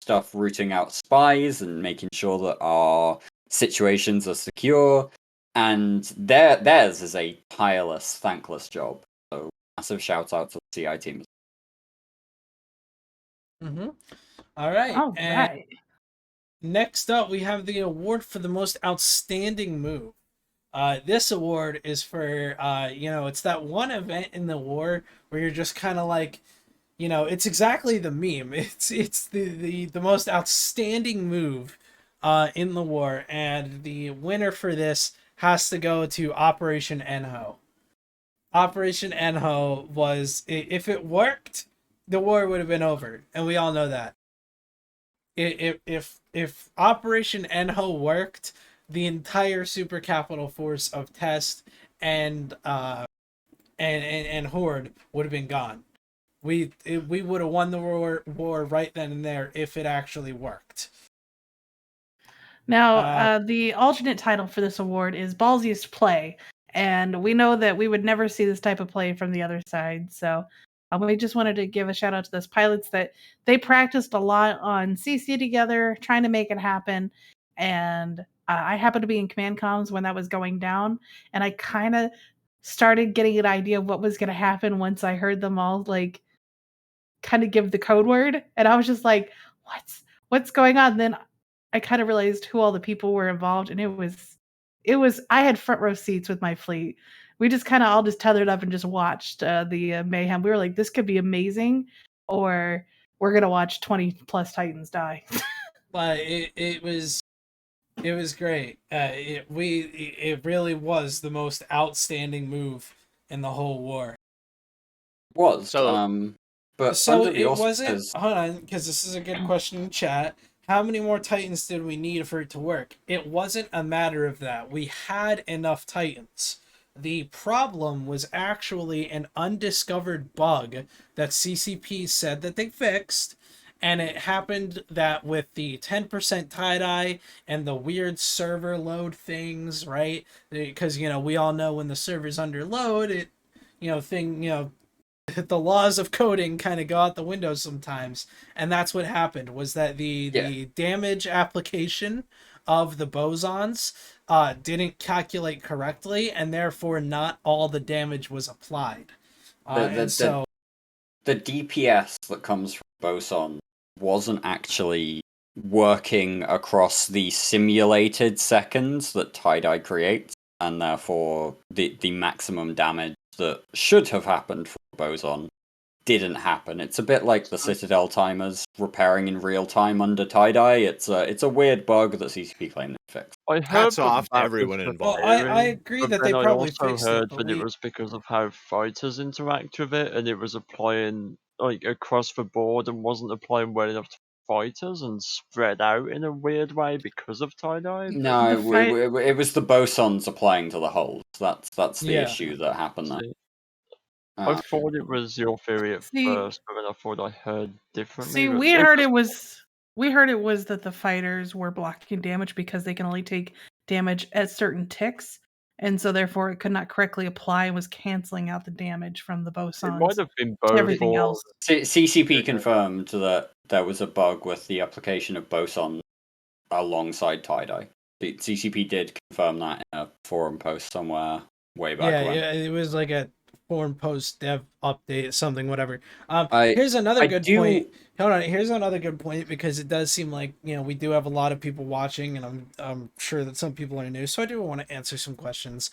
stuff rooting out spies and making sure that our situations are secure, and theirs is a tireless, thankless job. So massive shout out to the CI team. All right. Next up, we have the award for the most outstanding move. This award is for it's that one event in the war where you're just kind of like, you know, it's exactly the meme. It's the most outstanding move in the war, and the winner for this has to go to Operation Enho. Operation Enho was, if it worked, the war would have been over, and we all know that. If Operation Enho worked, the entire super capital force of Test and Horde would have been gone. We would have won the war right then and there if it actually worked. Now, the alternate title for this award is Ballsiest Play, and we know that we would never see this type of play from the other side, so we just wanted to give a shout out to those pilots that they practiced a lot on CC together, trying to make it happen, and I happened to be in command comms when that was going down, and I kind of started getting an idea of what was going to happen once I heard them all like kind of give the code word, and I was just like, what's going on? And then I kind of realized who all the people were involved, and it was I had front row seats with my fleet we just kind of all just tethered up and just watched the mayhem. We were like, this could be amazing, or we're gonna watch 20 plus Titans die. But it was great. It really was the most outstanding move in the whole war. But so it wasn't. Hold on, because this is a good question in chat. How many more Titans did we need for it to work? It wasn't a matter of that. We had enough Titans. The problem was actually an undiscovered bug that CCP said that they fixed. And it happened that with the 10% tie-dye and the weird server load things, right? Because, we all know when the server's under load, it, the laws of coding kind of go out the window sometimes. And that's what happened, was that the damage application of the bosons didn't calculate correctly, and therefore not all the damage was applied. The DPS that comes from boson wasn't actually working across the simulated seconds that tie-dye creates, and therefore the maximum damage that should have happened for boson didn't happen. It's a bit like the Citadel timers repairing in real time under tie-dye. It's a weird bug that CCP claimed to fix. Hats off to everyone involved. I agree that they probably fixed it. I also heard that it was because of how fighters interact with it, and it was applying across the board and wasn't applying well enough to fighters and spread out in a weird way because of tie-dye. No, it was the bosons applying to the holes. That's the issue that happened there. I thought it was your theory at first, but then I thought I heard differently. See, we heard it was that the fighters were blocking damage because they can only take damage at certain ticks, and so therefore it could not correctly apply and was canceling out the damage from the bosons. It might have been both. Everything else. CCP confirmed that there was a bug with the application of boson alongside tie-dye. The CCP did confirm that in a forum post somewhere way back when. Yeah, it was like a forum post dev update, something, whatever. Here's another good point. Hold on, here's another good point, because it does seem like, we do have a lot of people watching, and I'm sure that some people are new, so I do want to answer some questions.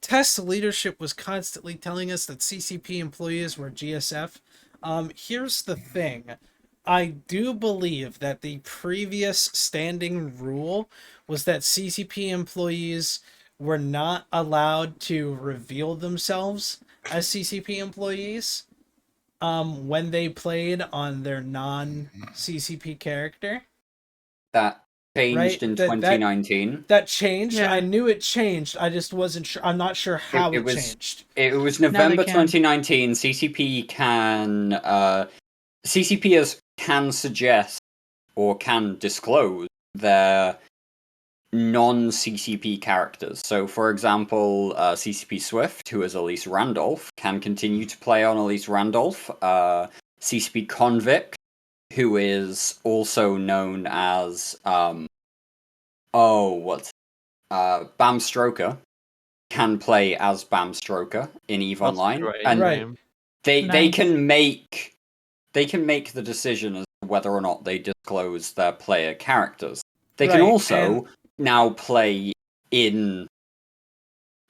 Test leadership was constantly telling us that CCP employees were GSF. Here's the thing. I do believe that the previous standing rule was that CCP employees were not allowed to reveal themselves as CCP employees when they played on their non-CCP character. That changed in 2019. That changed. Yeah. I knew it changed. I just wasn't sure. I'm not sure how it changed. It was November 2019. CCP can suggest or can disclose their non-CCP characters. So, for example, CCP Swift, who is Elise Randolph, can continue to play on Elise Randolph. CCP Convict, who is also known as Bam Stroker, can play as Bam Stroker in EVE Online, and they can make the decision as to whether or not they disclose their player characters. They can also now play in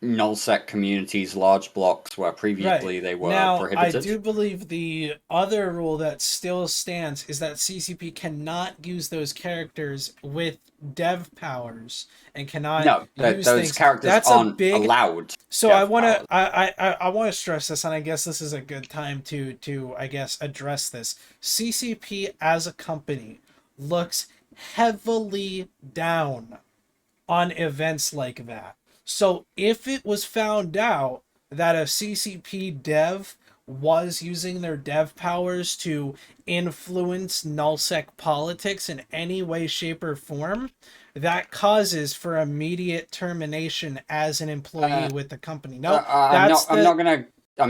nullsec communities, large blocks, where previously they were prohibited. I do believe the other rule that still stands is that CCP cannot use those characters with dev powers and cannot use those characters aren't allowed. So I want to stress this, and I guess this is a good time to I guess address this. CCP as a company looks heavily down on events like that. So if it was found out that a CCP dev was using their dev powers to influence nullsec politics in any way, shape, or form, that causes for immediate termination as an employee with the company. No, I'm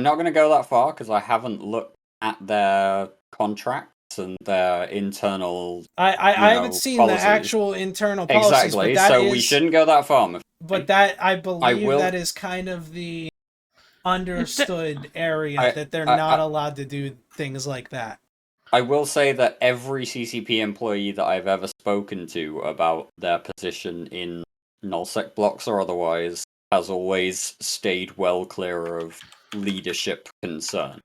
not gonna go that far, because I haven't looked at their contract and their internal I haven't seen policies. the actual internal policies. Exactly, so we shouldn't go that far. But that, I believe that is kind of the understood area that they're not allowed to do things like that. I will say that every CCP employee that I've ever spoken to about their position in nullsec blocks or otherwise has always stayed well clear of leadership concern.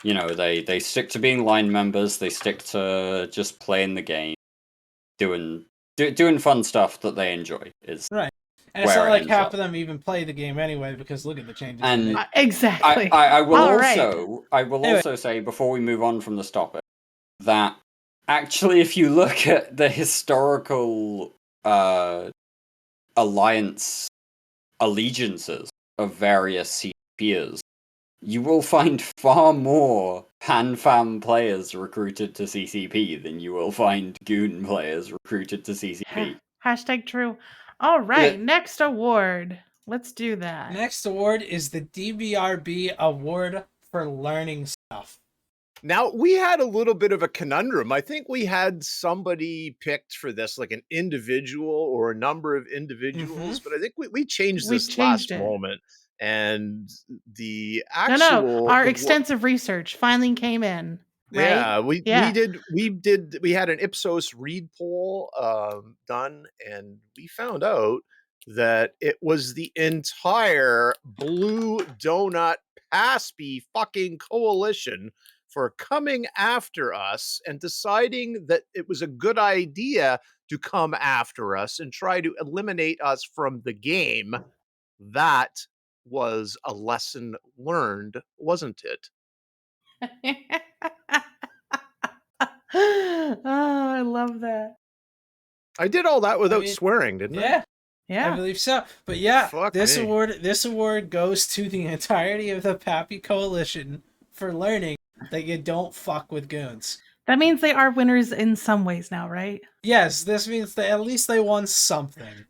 You know, they stick to being line members. They stick to just playing the game, doing fun stuff that they enjoy. Is right. And it's not like half of them even play the game anyway, because look at the changes. And exactly. I will also say, before we move on from this topic, that actually, if you look at the historical alliance allegiances of various CPers, you will find far more PanFam players recruited to CCP than you will find Goon players recruited to CCP. Hashtag true. All right, next award. Let's do that. Next award is the DBRB Award for Learning Stuff. Now, we had a little bit of a conundrum. I think we had somebody picked for this, like an individual or a number of individuals, but I think we changed this last moment. And the actual... our extensive research finally came in. Right? Yeah, we had an Ipsos read poll done, and we found out that it was the entire Blue Donut Paspy fucking coalition for coming after us and deciding that it was a good idea to come after us and try to eliminate us from the game. That was a lesson learned, wasn't it? Oh, I love that. I did all that without swearing, didn't I? Yeah, I believe so. But this award goes to the entirety of the Pappy Coalition for learning that you don't fuck with goons. That means they are winners in some ways now, right? Yes, this means that at least they won something.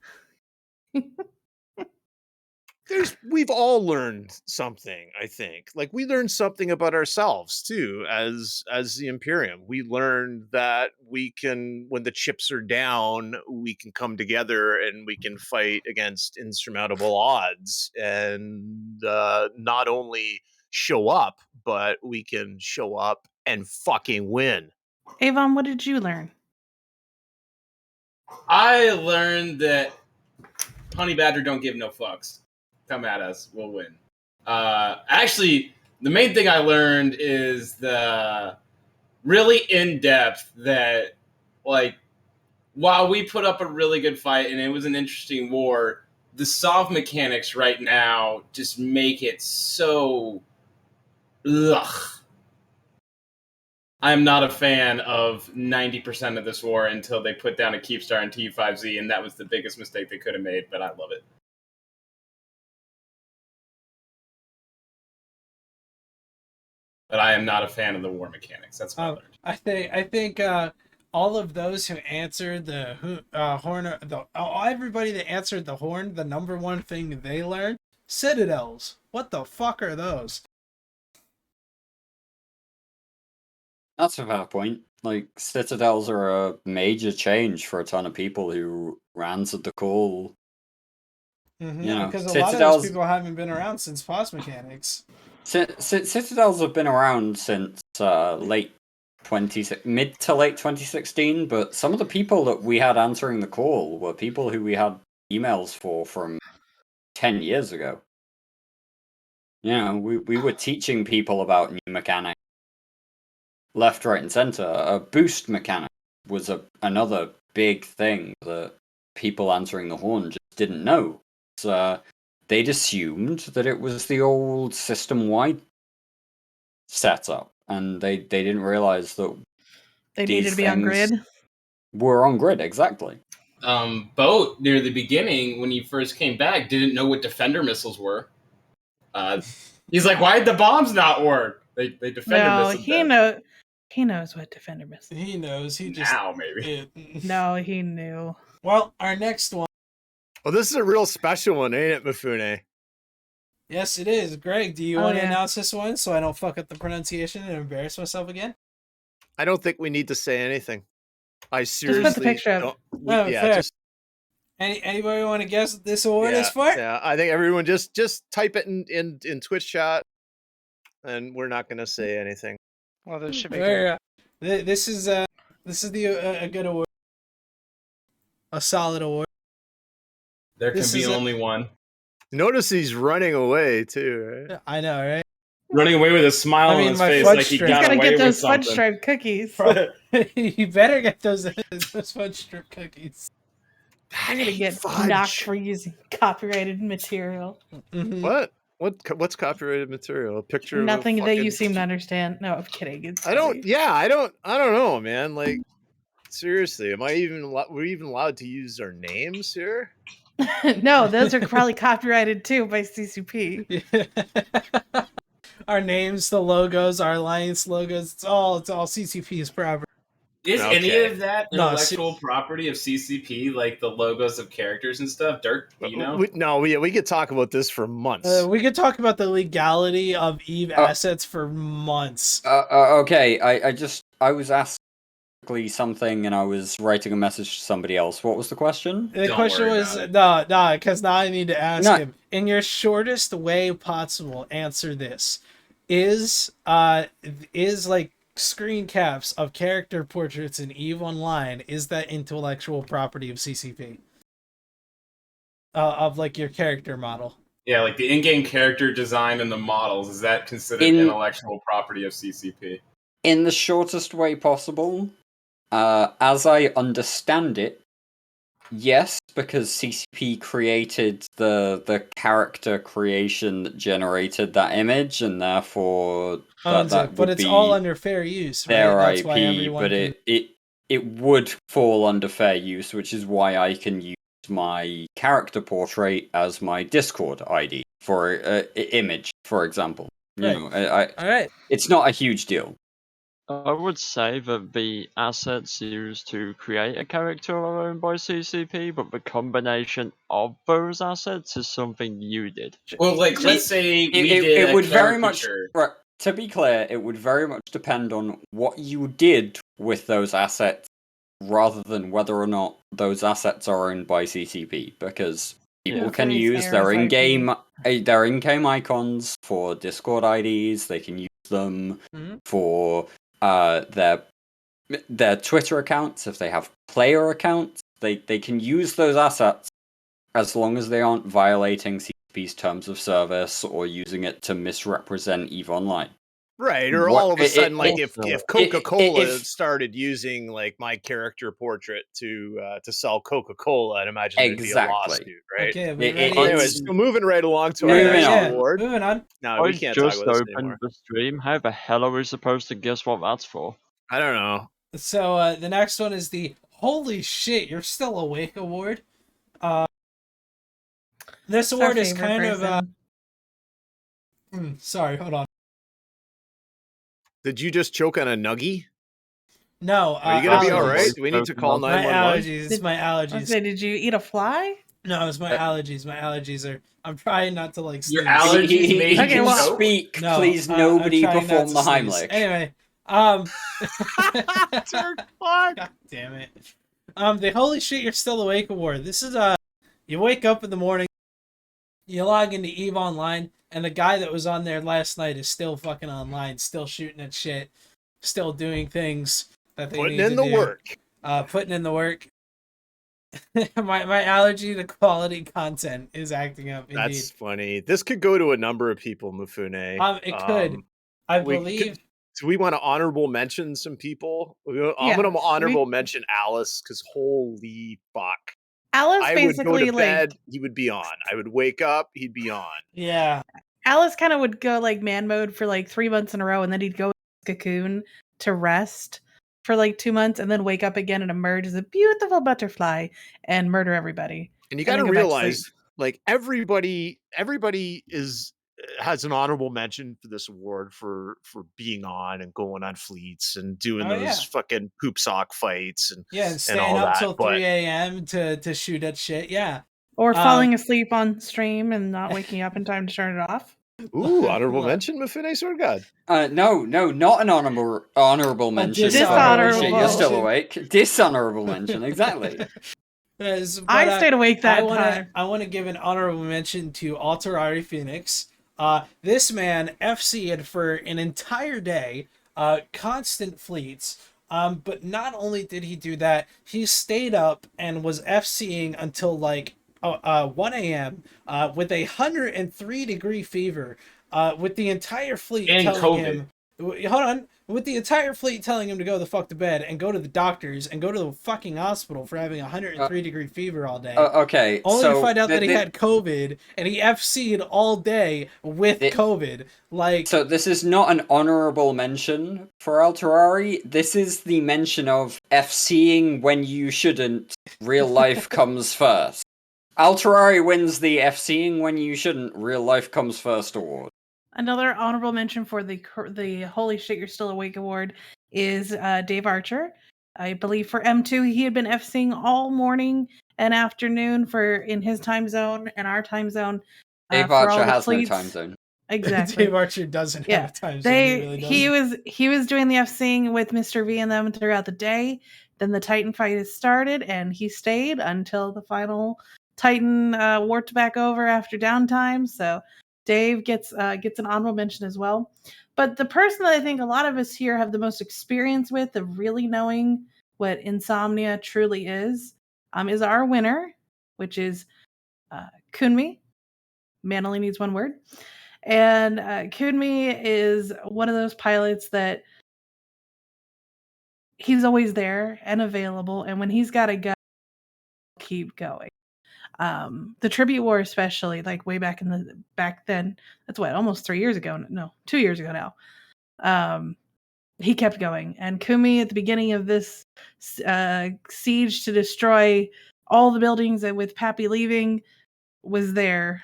We've all learned something, I think. Like, we learned something about ourselves too, as the Imperium. We learned that we can, when the chips are down, we can come together and we can fight against insurmountable odds, and not only show up, but we can show up and fucking win. Avon, what did you learn? I learned that Honey Badger don't give no fucks. Come at us, we'll win. Actually, the main thing I learned is the really in-depth that, like, while we put up a really good fight and it was an interesting war, the soft mechanics right now just make it so... Ugh. I'm not a fan of 90% of this war until they put down a Keepstar and T5Z, and that was the biggest mistake they could have made, but I love it. But I am not a fan of the war mechanics. That's what I learned. I think all of those who answered the horn, everybody that answered the horn, the number one thing they learned: citadels. What the fuck are those? That's a fair point. Like, citadels are a major change for a ton of people who answered the call. Mm-hmm. You know, because a lot of those people haven't been around since pause mechanics. Citadels have been around since mid to late 2016, but some of the people that we had answering the call were people who we had emails for from 10 years ago. You know, we were teaching people about new mechanics left, right, and center. A boost mechanic was another big thing that people answering the horn just didn't know. So they'd assumed that it was the old system-wide setup, and they didn't realize that they needed to be on grid. Were on grid, exactly. Boat, near the beginning, when he first came back, didn't know what defender missiles were. He's like, why did the bombs not work? They defender missiles. He knows what defender missiles. He knows. He just now maybe. No, he knew. Well, our next one. Oh, this is a real special one, ain't it, Mifune? Yes, it is. Greg, do you want to announce this one so I don't fuck up the pronunciation and embarrass myself again? I don't think we need to say anything. I seriously just put the picture of. Fair. Anybody want to guess what this award is for? Yeah, I think everyone just type it in Twitch chat, and we're not going to say anything. Well, this should be good. This is a good award, a solid award. There can be only one. Notice he's running away too, right? I know, right? Running away with a smile on his face, like he got away get with those something. fudge stripe cookies. You better get those fudge strip cookies. I'm gonna get knocked for using copyrighted material. Mm-hmm. What's copyrighted material? A picture Nothing of that you seem to understand. No, I'm kidding. It's I don't know, man. Like, seriously, we're even allowed to use our names here? No, those are probably copyrighted too by CCP. Yeah. Our names, the logos, our alliance logos, it's all CCP's property. Is any of that intellectual property of CCP, like the logos of characters and stuff? Dirk, you know? We could talk about this for months. We could talk about the legality of EVE assets for months. Okay, I was asked something and I was writing a message to somebody else. What was the question? The question was no, because now I need to ask him. In your shortest way possible, answer this. Is like screen caps of character portraits in EVE Online, is that intellectual property of CCP? Of like your character model. Yeah, like the in-game character design and the models, is that considered intellectual property of CCP? In the shortest way possible, as I understand it, yes, because CCP created the character creation that generated that image, and therefore but it's all under fair use, right? Their That's IP, why everyone but it would fall under fair use, which is why I can use my character portrait as my Discord ID for image, for example. You know, all right. It's not a huge deal. I would say that the assets used to create a character are owned by CCP, but the combination of those assets is something you did. Well, like, let's say it would very much. Right, to be clear, it would very much depend on what you did with those assets, rather than whether or not those assets are owned by CCP, because people can use their in-game icons for Discord IDs. They can use them for their Twitter accounts. If they have player accounts, they can use those assets as long as they aren't violating CCP's terms of service or using it to misrepresent EVE Online. Right, or all of a sudden, like if Coca-Cola started using like my character portrait to sell Coca-Cola, I'd imagine there'd be a lawsuit, right? Okay, anyways, so moving right along to our next award. Moving on. No, we can't talk about this anymore. The stream. How the hell are we supposed to guess what that's for? I don't know. So the next one is the Holy Shit, You're Still Awake award. This award is kind of sorry, hold on. Did you just choke on a nuggie? No. Are you gonna be all right? Do we need to call 911? My allergies. It's my allergies. Okay, did you eat a fly? No, it's my allergies. My allergies are. I'm trying not to like. Your allergies made you speak. No, please, nobody perform the Heimlich. Anyway, God damn it. The Holy Shit, You're Still Awake award. This is you wake up in the morning, you log into EVE Online, and the guy that was on there last night is still fucking online, still shooting at shit, still doing things that they need to do. Putting in the work. my allergy to quality content is acting up. Indeed. That's funny. This could go to a number of people, Mufune. It could. I believe. Do we want to honorable mention some people? I'm going to honorable mention Alice, because holy fuck. Alice I basically would go to bed, he would be on. I would wake up, he'd be on. Yeah. Alice kind of would go like man mode for like 3 months in a row, and then he'd go cocoon to rest for like 2 months, and then wake up again and emerge as a beautiful butterfly and murder everybody. And you got to realize, like, everybody has an honorable mention for this award for being on and going on fleets and doing those fucking poop sock fights and staying up till 3 a.m. to shoot at shit. Yeah. Or falling asleep on stream and not waking up in time to turn it off. Ooh, honorable mention, Mufune Sword God. No, not an honorable mention. Dishonorable. You're still awake. Dishonorable mention, exactly. I stayed awake that time. I want to give an honorable mention to Alterari Phoenix. This man FC'd for an entire day, constant fleets. But not only did he do that, he stayed up and was FCing until like 1 a.m. With 103-degree fever, with the entire fleet And telling COVID. him, hold on, with the entire fleet telling him to go the fuck to bed and go to the doctors and go to the fucking hospital for having 103-degree fever all day. Okay, Only so to find out that he had COVID and he FC'd all day with COVID. Like, so this is not an honorable mention for Alterari. This is the mention of FCing when you shouldn't. Real life comes first. Alterari wins the FCing when you shouldn't. Real life comes first award. Another honorable mention for the Holy Shit You're Still Awake award is Dave Archer. I believe for M2 he had been FCing all morning and afternoon in his time zone and our time zone. Dave Archer has no time zone. Exactly. Dave Archer doesn't have a time zone. He was doing the FCing with Mr. V and them throughout the day. Then the Titan fight has started and he stayed until the final Titan warped back over after downtime. So Dave gets an honorable mention as well. But the person that I think a lot of us here have the most experience with of really knowing what insomnia truly is our winner, which is Kunmi. Man only needs one word. And Kunmi is one of those pilots that he's always there and available. And when he's got to go, keep going. The Tribute War, especially, like way back then, that's what, almost 3 years ago. No, 2 years ago now. He kept going. And Kumi at the beginning of this siege to destroy all the buildings and with Pappy leaving was there.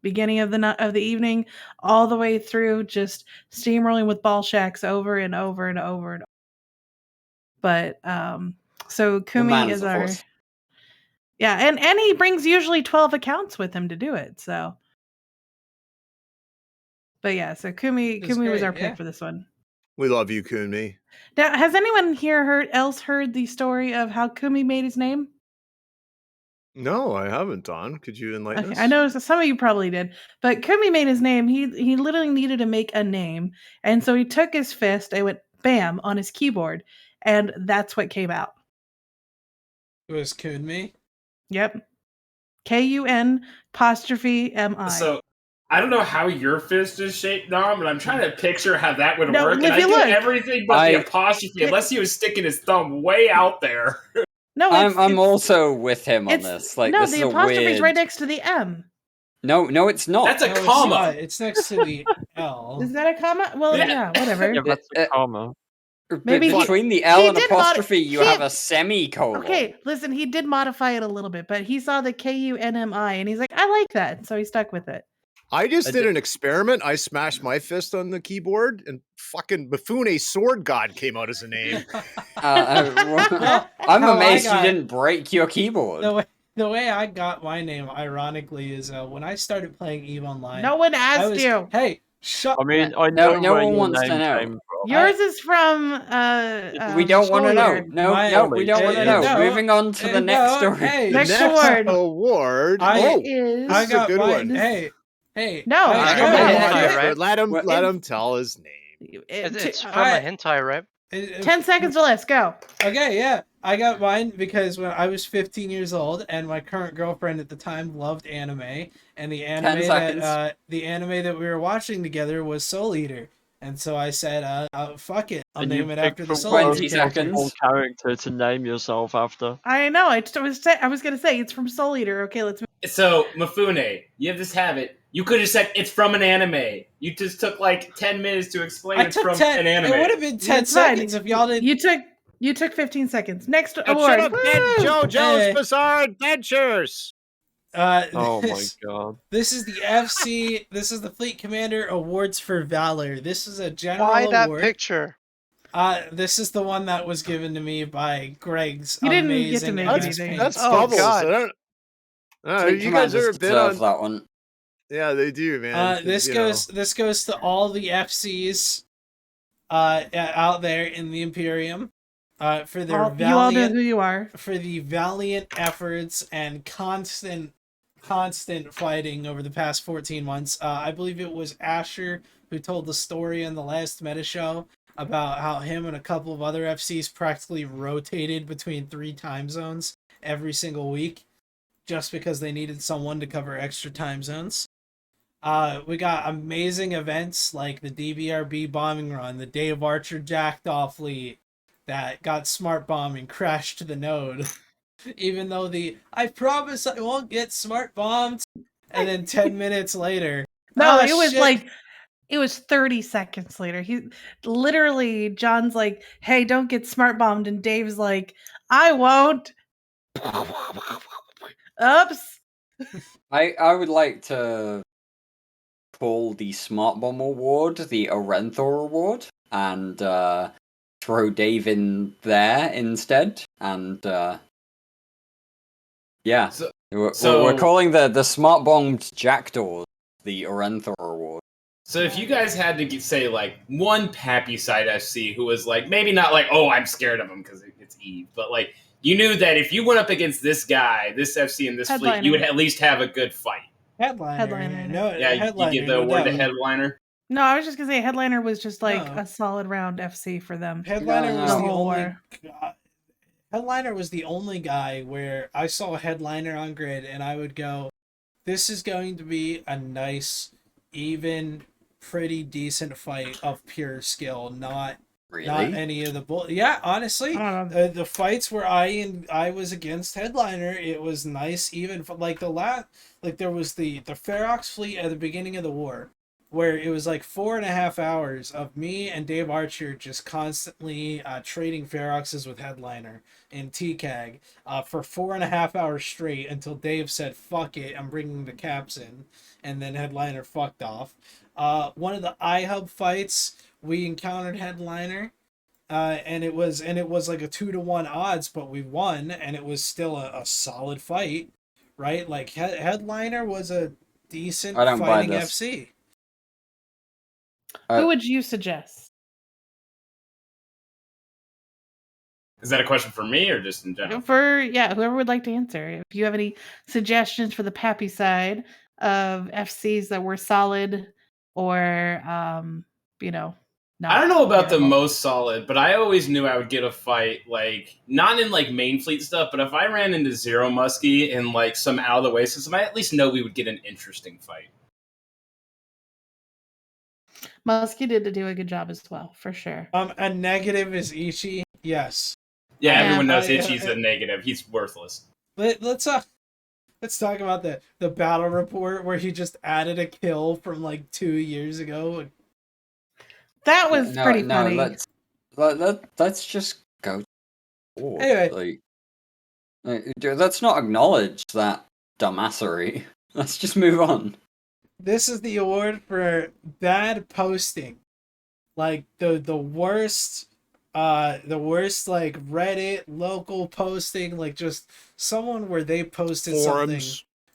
Beginning of the evening, all the way through, just steamrolling with ball shacks over and over and over and over. But so Kumi is our and he brings usually 12 accounts with him to do it. So, but yeah, so Kumi was our pick for this one. We love you, Kumi. Now, has anyone here heard the story of how Kumi made his name? No, I haven't, Don. Could you enlighten us? I know some of you probably did, but Kumi made his name. He literally needed to make a name, and so he took his fist and went bam on his keyboard, and that's what came out. It was Kunmi? Yep. KUN apostrophe MI. So I don't know how your fist is shaped, Dom, but I'm trying to picture how that would work. And if I you get look, everything but the apostrophe, unless he was sticking his thumb way out there. No, I'm also with him on this. Like, no, this the is apostrophe is weird... right next to the M. No, it's not. That's a comma. It's next to the L. Is that a comma? Well, yeah whatever. Yeah, that's a comma. Maybe between the L and apostrophe, you have a semicolon. Okay, listen, he did modify it a little bit, but he saw the KUNMI and he's like, I like that, so he stuck with it. I just did an experiment. I smashed my fist on the keyboard, and fucking Mifune Sword God came out as a name. I'm amazed you didn't break your keyboard. The way I got my name, ironically, is when I started playing EVE Online. No one asked you. Hey, shut. I mean, I know no one wants to know. Yours is from. We don't want to know. No, we don't want to know. No, moving on to the next story. Hey, next award. That's a good one. Hey. No, let him tell his name. It's from a hentai, right? 10 seconds or less. Go. Okay, yeah. I got mine because when I was 15 years old and my current girlfriend at the time loved anime, and the anime that we were watching together was Soul Eater. And so I said, fuck it. I'll name it after the Soul Eater character to name yourself after. I know. I was going to say, it's from Soul Eater. Okay, let's move. So, Mifune, you have this habit. You could have said it's from an anime. You just took like 10 minutes to explain it's from an anime. It would have been 10 seconds if y'all didn't. You took 15 seconds. Next award. Shut up, JoJo's Bizarre Adventures. Oh my god. This is the FC. This is the Fleet Commander Awards for Valor. This is a general award. Why that picture? This is the one that was given to me by Greg's you didn't amazing. Get to make anything. That's Bubbles. God. You guys ever been on that one? Yeah, they do, man. This goes to all the FCs out there in the Imperium for their valiant. You all know who you are. For the valiant efforts and constant fighting over the past 14 months. I believe it was Asher who told the story in the last meta show about how him and a couple of other FCs practically rotated between 3 time zones every single week. just because they needed someone to cover extra time zones. We got amazing events like the DBRB bombing run, the Dave Archer jacked fleet that got smart bombed and crashed to the node. Even though I promise I won't get smart bombed. And then 10 minutes later. No, it was shit. It was 30 seconds later. John's like, hey, don't get smart bombed. And Dave's like, I won't. Oops. I would like to call the Smart Bomb Award the Orenthor Award and throw Dave in there instead. And yeah. So we're calling the Smart Bombed Jackdaws the Orenthor Award. So if you guys had to say like one Pappy side FC who was like, maybe not like, oh, I'm scared of him because it's Eve, but like you knew that if you went up against this guy, this FC and this fleet, you would at least have a good fight. Headliner. No, yeah, you give the award to Headliner. No, I was just gonna say Headliner was just like a solid round FC for them. Headliner was the only. Headliner was the only guy where I saw Headliner on grid and I would go, this is going to be a nice, even, pretty decent fight of pure skill, not any of the yeah, honestly, the fights where I was against Headliner, it was nice, even like there was the Ferox fleet at the beginning of the war, where it was like 4.5 hours of me and Dave Archer just constantly trading Feroxes with Headliner in TCAG for 4.5 hours straight until Dave said, fuck it, I'm bringing the caps in, and then Headliner fucked off. One of the iHub fights, we encountered Headliner, and it was like a 2-to-1 odds, but we won, and it was still a solid fight, right? Like Headliner was a decent fighting FC. Who would you suggest? Is that a question for me or just in general? Whoever would like to answer. If you have any suggestions for the Pappy side of FCs that were solid or, I don't know about the most solid, but I always knew I would get a fight, like, not in, like, main fleet stuff, but if I ran into Zero Muskie in, like, some out-of-the-way system, I at least know we would get an interesting fight. Muskie did do a good job as well, for sure. A negative is Ichi, yes. Yeah, everyone knows Ichi's a negative. He's worthless. Let's talk about the battle report where he just added a kill from, like, 2 years ago. That was pretty funny. Let's just go. Anyway, let's not acknowledge that dumbassery. Let's just move on. This is the award for bad posting, like the worst like Reddit local posting, like just someone where they posted something,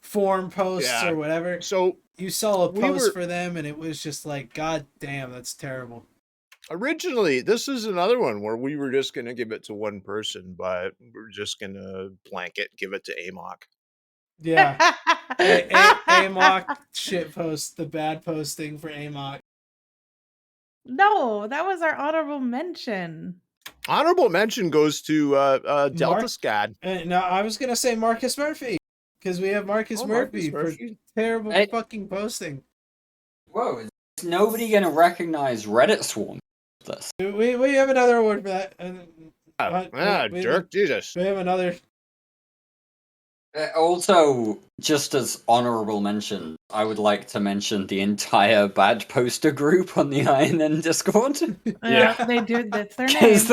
forum posts or whatever. So you saw a post for them and it was just like, god damn, that's terrible. Originally, this is another one where we were just gonna give it to one person, but we're just gonna blanket give it to Amok. Yeah. Amok shitpost, the bad posting for Amok. No, that was our honorable mention. Honorable mention goes to Delta Scad. No, I was gonna say Marcus Murphy, because we have Marcus Murphy for terrible fucking posting. Whoa, is nobody gonna recognize Reddit Swarm? This. We have another award for that. Jerk, Jesus. We have another. Also, just as honorable mention, I would like to mention the entire bad poster group on the INN Discord. Yeah, they do. That's their name. Because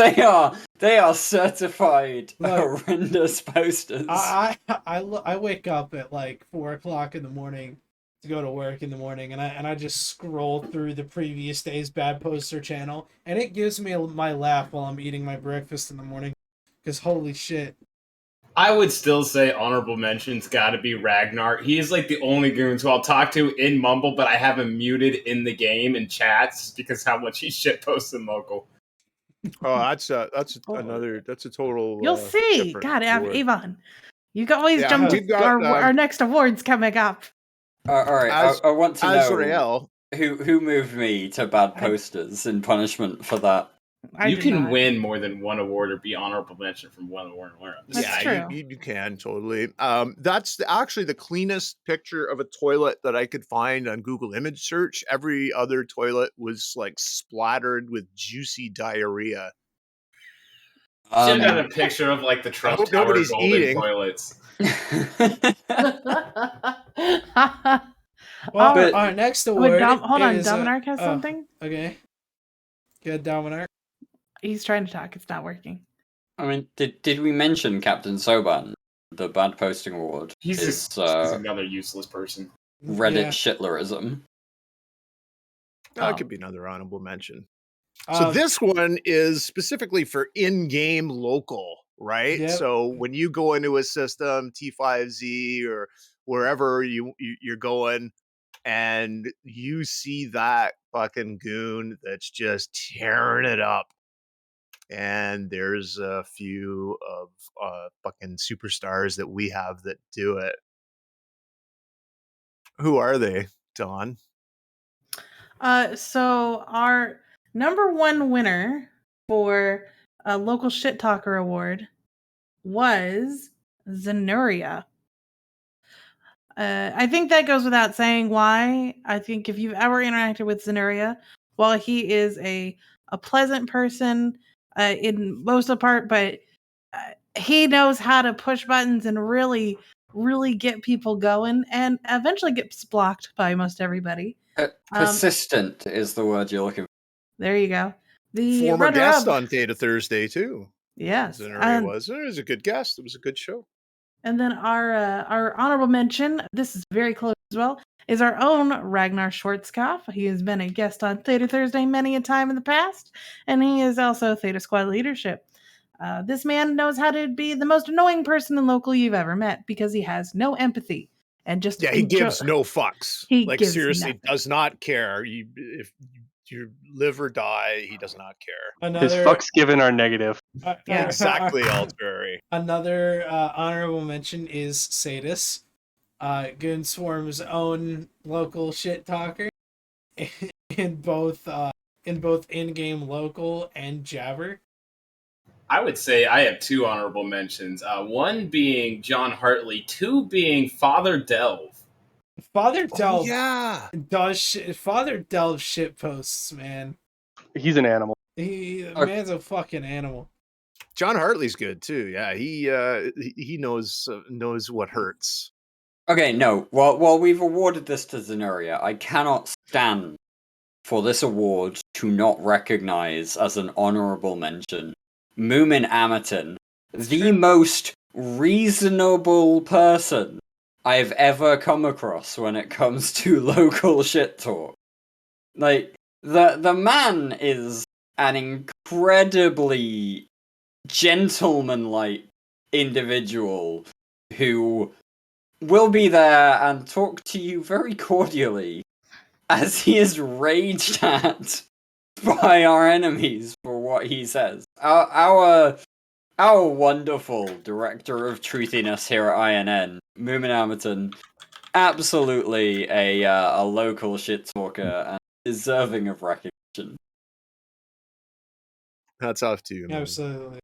they are certified horrendous posters. I wake up at like 4:00 in the morning to go to work in the morning, and I just scroll through the previous day's bad poster channel, and it gives me my laugh while I'm eating my breakfast in the morning. Because holy shit. I would still say honorable mention's got to be Ragnar. He is like the only goons who I'll talk to in Mumble, but I have him muted in the game in chats because how much he shitposts in local. Oh, that's a total. You'll see. God, Avon, you can always jump to our next awards coming up. All right, I want to know Azrael. who moved me to bad posters in punishment for that. You can win more than one award or be honorable mention from one award. That's true. You can totally. That's actually the cleanest picture of a toilet that I could find on Google image search. Every other toilet was like splattered with juicy diarrhea. Should have got a picture of like the Trump Tower nobody's golden eating. toilets. Well, our next award hold on, is, Dominark has something. Okay. Good, Dominark. He's trying to talk. It's not working. I mean, did we mention Captain Soban, the bad posting award? He's another useless person. Reddit Shitlerism. That could be another honorable mention. So this one is specifically for in-game local, right? Yep. So when you go into a system, T5Z or wherever you're going, and you see that fucking goon that's just tearing it up, and there's a few of fucking superstars that we have that do it. Who are they, Dawn? So our number one winner for a local shit talker award was Zenuria. I think that goes without saying why. I think if you've ever interacted with Zenuria, while he is a pleasant person in most of the part, but he knows how to push buttons and really get people going, and eventually gets blocked by most everybody. Persistent is the word you're looking for. There you go. The former guest on Theta Thursday too. Yes, Zenuria was. It was a good guest. It was a good show. And then our honorable mention, this is very close as well, is our own Ragnar Schwarzkopf. He has been a guest on Theta Thursday many a time in the past, and he is also Theta Squad leadership. This man knows how to be the most annoying person in local you've ever met because he has no empathy and just he gives no fucks. He like gives seriously nothing. does not care. If you live or die, he does not care. His fucks given are negative. Exactly, Altbury. Another honorable mention is Sadis, Goon Swarm's own local shit talker, in both in-game local and Jabber. I would say I have two honorable mentions. One being John Hartley, two being Father Delve. Father Delve, Father Delve shit posts, man. He's an animal. Man's a fucking animal. John Hartley's good too. Yeah, he knows what hurts. Okay, no. While we've awarded this to Zenuria, I cannot stand for this award to not recognize as an honorable mention Moomin Amaton, the most reasonable person I've ever come across when it comes to local shit talk. Like, the man is an incredibly gentleman-like individual who will be there and talk to you very cordially as he is raged at by our enemies for what he says. Our wonderful director of truthiness here at INN, Moomin Amaton, absolutely a local shit talker and deserving of recognition. That's off to you, man. Absolutely.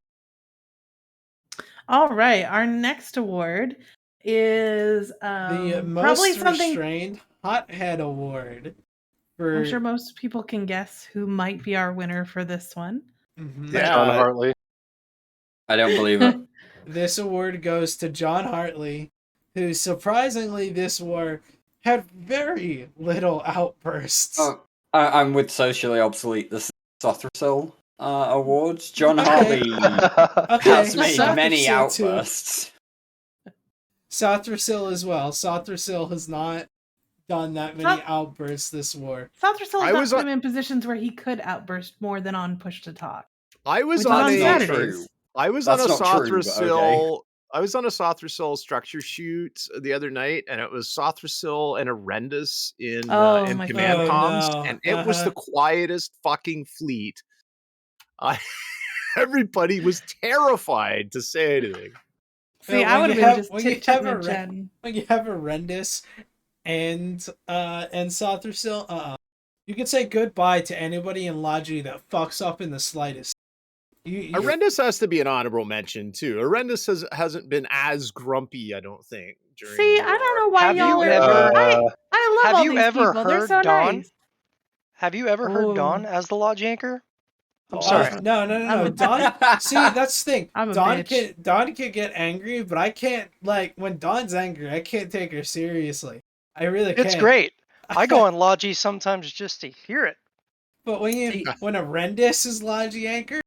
All right, our next award is the most probably something restrained hothead award. I'm sure most people can guess who might be our winner for this one. Mm-hmm. John Hartley. I don't believe it. This award goes to John Hartley, who surprisingly this war had very little outbursts. I'm with socially obsolete. This is Sothrasil awards. John Hartley has made many outbursts. Sothrasil as well. Sothrasil has not done that many outbursts this war. Sothrasil has not put him in positions where he could outburst more than on push to talk. I was on Saturdays. I was on a Sothrasil structure shoot the other night, and it was Sothrasil and Arendis in command comms, and it was the quietest fucking fleet. Everybody was terrified to say anything. See, I would have been just when you have Arendis and Sothrasil, You can say goodbye to anybody in Logi that fucks up in the slightest. Horrendous has to be an honorable mention too. Horrendous hasn't been as grumpy, I don't think. See, I don't know why y'all are. I love all these people. They're so nice. Have you ever heard Dawn as the Lodge Anchor? I'm sorry. sorry. No. Dawn. See, that's the thing. I'm a Dawn bitch. Dawn can get angry, but I can't. Like when Dawn's angry, I can't take her seriously. I really can't. It's great. I go on Logi sometimes just to hear it. But when Horrendous is Logi Anchor.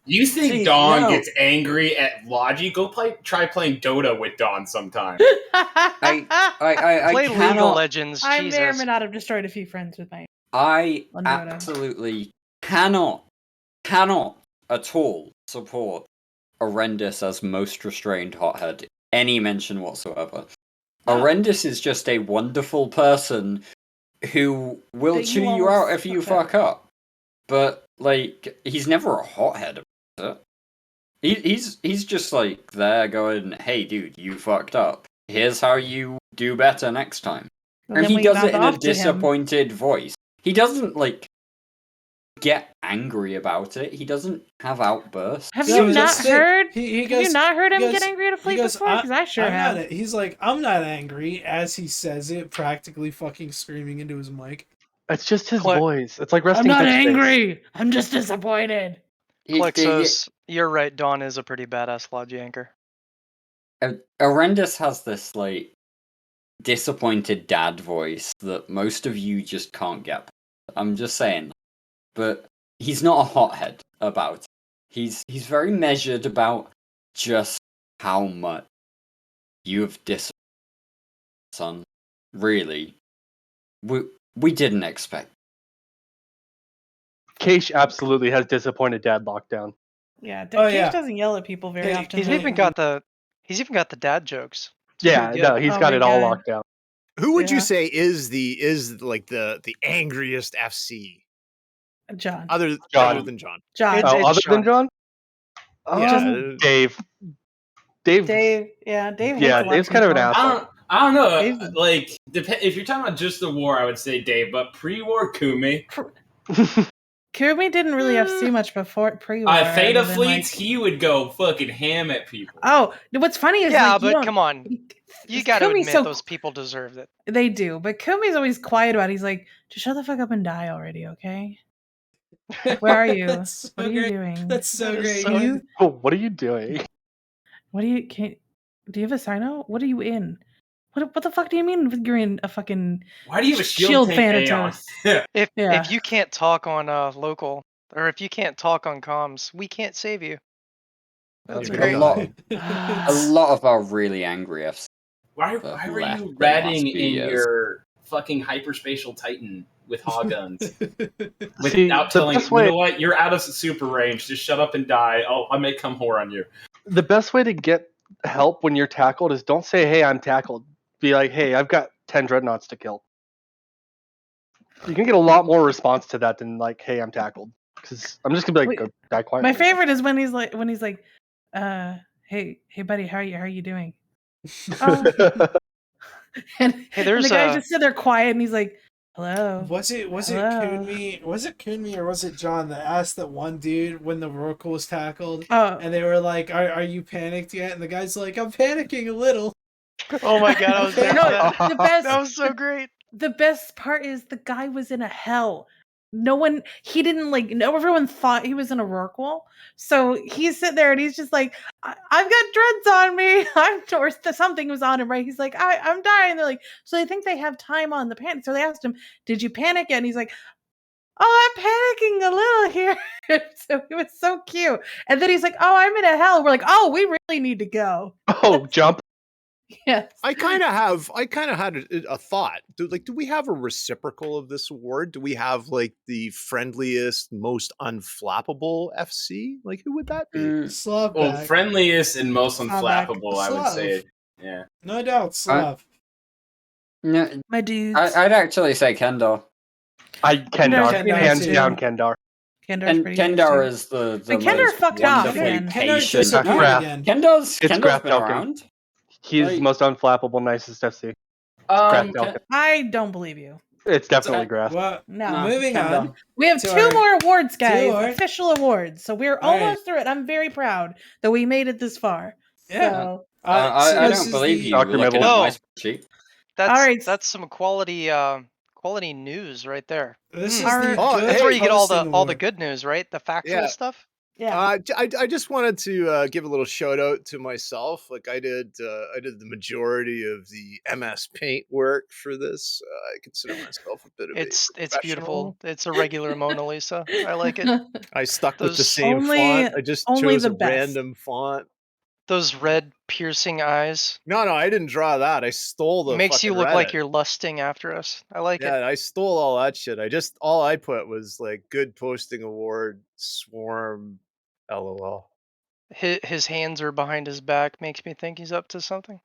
You think Dawn gets angry at Logi? Go try playing Dota with Dawn sometime. I play cannot, League of Legends. I Jesus. may or may not have destroyed a few friends with my. I absolutely cannot at all support Horrendous as most restrained hothead. Any mention whatsoever. Horrendous is just a wonderful person who will chew you out if you fuck up. But like, he's never a hothead about it. He's just like there going, "Hey, dude, you fucked up. Here's how you do better next time." Well, and then he we does knock it in off a to him. disappointed voice. He doesn't like get angry about it. He doesn't have outbursts. Have you not heard? Have you not heard him he goes- get angry at a he fleet goes, before? Because I sure I'm have. not- he's like, I'm not angry, as he says it, practically fucking screaming into his mic. It's just his voice. It's like I'm resting not bitch face. angry. I'm just disappointed. Plexos, you're right. Dawn is a pretty badass Lodge Anchor. Horrendous has this like disappointed dad voice that most of you just can't get. I'm just saying, but he's not a hothead about it. He's very measured about just how much you've disappointed, son. Really, we didn't expect. Keish absolutely has disappointed dad lockdown. Yeah, Cage doesn't yell at people very often. He's even got the dad jokes. It's Yeah, pretty no, good. he's Oh got my it all God. locked down. Who would you Yeah. say is the angriest FC John. other than John? John. Other than John? Yeah. Dave. Dave. Yeah, Dave. Yeah, hates a lot Dave's kind of an people. asshole. I don't know. Dave's- Like, if you're talking about just the war, I would say Dave. But pre-war, Kumi. Kumi didn't really FC much before pre-war. Theta other than, fleets, like- he would go fucking ham at people. Oh, what's funny is Yeah, like, you but don't- come on. You got to Kumi's admit so- those people deserved it. They do, but Kumi's always quiet about it. He's like, just shut the fuck up and die already, okay? Where are you? That's so What are you great. doing? That's so That is great. so- You- Oh, what are you doing? What do you do you have a sign-out? What are you in? What the fuck do you mean you're in a fucking Why do you have a shield tank Thanatos? If Yeah. if you can't talk on local, or if you can't talk on comms, we can't save you. That's A great. lot of our really angry FC. Why But were left you the ratting last few in years. your fucking hyperspatial titan with hog guns See, without the telling best you way- know what? You're out of super range. Just shut up and die. I may come whore on you. The best way to get help when you're tackled is don't say, "Hey, I'm tackled." Be like, "Hey, I've got 10 dreadnoughts to kill." You can get a lot more response to that than like, "Hey, I'm tackled." Because I'm just gonna be like, "Go die quiet." My favorite is when he's like, hey buddy, how are you doing? Oh. and, Hey, and there's the guy a- just sit there quiet, and he's like, hello. Was it Hello? Kunmi or was it John that asked that one dude when the Rourke was tackled? Oh. And they were like, are you panicked yet? And the guy's like, I'm panicking a little. Oh my god, I was there. No, for that. the best. That was so great. The best part is the guy was in a hell. He didn't like. No, everyone thought he was in a Rorqual. So he's sitting there and he's just like, I've got dreads on me. Or something was on him, right? He's like, I'm dying. They're like, so they think they have time on the panic. So they asked him, did you panic yet? And he's like, oh, I'm panicking a little here. So it was so cute. And then he's like, oh, I'm in a hell. We're like, oh, we really need to go. Oh, jump. Yes. I kind of had a thought. Do we have a reciprocal of this award? Do we have like the friendliest, most unflappable FC? Like, who would that be? Slav Well, back. friendliest and most Slav back. unflappable, I would Slav. say. Yeah. No doubt, Slav. No, My dudes. I'd actually say Kendar. Kendar, Kendar hands too. down, Kendar. Kendar's And pretty good, Kendar too. is the But Kendar most fucked off, wonderfully man. Kendar patient. disappeared Graph. again. Kendar's It's Graph been Falcon. around. He's Like- the most unflappable, nicest FC. Um, Graph Falcon. I don't believe you. It's definitely grass. Well, No. moving on. We have to two our- more awards, guys. awards. Official awards. So we're All right. almost through it. I'm very proud that we made it this far. Yeah. So, I this don't is believe the- you Dr. looking Mibble. at my No. spreadsheet. That's some quality news right there. This is Our- the Oh, good That's where you get all the posting all the award. good news, right? The factual Yeah. stuff. yeah. I just wanted to give a little shout out to myself. Like I did the majority of the MS Paint work for this. I consider myself a bit of It's a beautiful. It's a regular Mona Lisa. I like it. I stuck with the Those- same Only- font. I just only chose the a best. random font. Those red piercing eyes No, I didn't draw that. I stole the makes you fucking look like Reddit. you're lusting after us. I like it. Yeah, I stole all that shit. All I put was like good posting award swarm LOL. His hands are behind his back. Makes me think he's up to something.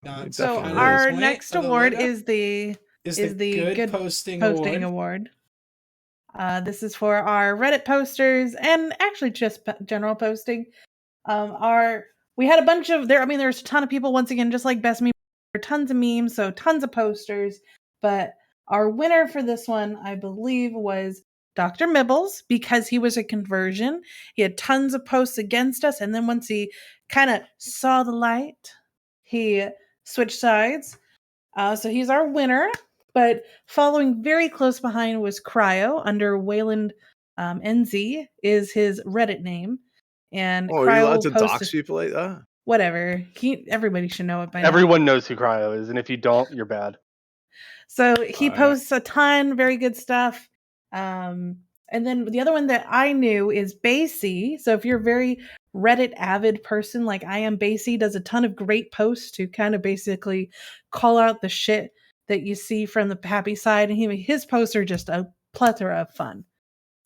No, it's So Definitely our point next of the award logo is the good posting posting award. This is for our Reddit posters and actually just general posting. We had a bunch of there's a ton of people, once again, just like best meme. There are tons of memes, so tons of posters. But our winner for this one, I believe, was Dr. Mibbles, because he was a conversion. He had tons of posts against us, and then once he kind of saw the light, he switched sides. So he's our winner. But following very close behind was Cryo, under Wayland NZ is his Reddit name. And Oh, are you Cryo allowed to posted, dox people like that? whatever. Everybody should know it by now. Everyone knows who Cryo is, and if you don't, you're bad. So he Alright. posts a ton, very good stuff. And then the other one that I knew is Basie. So if you're a very Reddit avid person like I am, Basie does a ton of great posts to kind of basically call out the shit that you see from the happy side. And his posts are just a plethora of fun.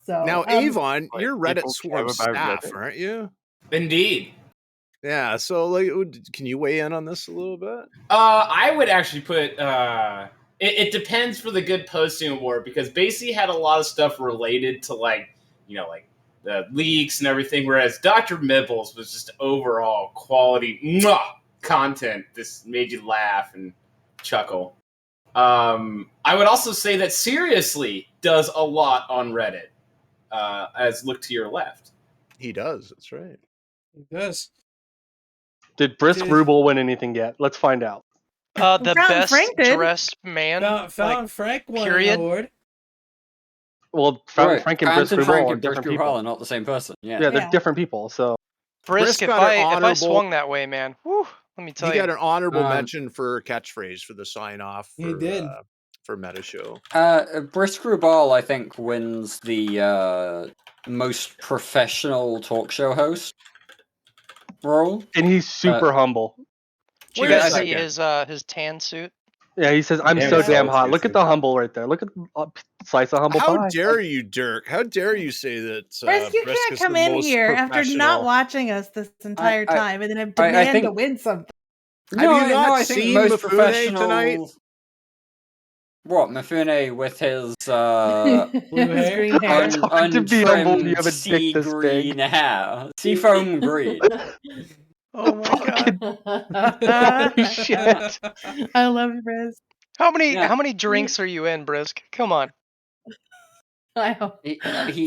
So Now, Avon, like, you're Reddit people swarm care about staff, Reddit. aren't you? Indeed. Yeah. So, like, can you weigh in on this a little bit? I would actually put. It depends for the good posting award, because Basie had a lot of stuff related to like the leaks and everything, whereas Dr. Mibbles was just overall quality content. This made you laugh and chuckle. I would also say that Seriously does a lot on Reddit. As look to your left. He does. That's right. He does. Did Brisk Dude. Ruble win anything yet? Let's find out. The Found best Frank did. dressed man. Found Frank won period? an award. Well, Right. Frank and Brisk Fountain Ruble Frank are and Brisk different Ruble people. are not the same person. Yeah, Yeah. they're Yeah. different people. So Brisk, if got an I honorable- swung that way, man, whew, let me tell He you. got an honorable Um, mention for catchphrase for the sign off. He did. For Meta Show. Brisk Ruble, I think, wins the most professional talk show host role. and he's super humble. Did you Wait a guys second. see his tan suit? Yeah, he says, "I'm Yeah, so he's damn so hot." Look at the humble right there. Look at the slice of humble How pie. dare you, Dirk? How dare you say that? Brisk, you Brisk can't is come the in most here after not professional- watching us this entire I- time and then I demand to think- win something. Have you not I think seen most Mifune professional tonight? What, Mifune with his Blue His hair? green hair. It's hard to be humble when you untrimmed have a sea dick this big. green hair, seafoam green? Oh my god! Holy shit! I love you, Brisk. How many Yeah. how many drinks are you in, Brisk? Come on. I hope.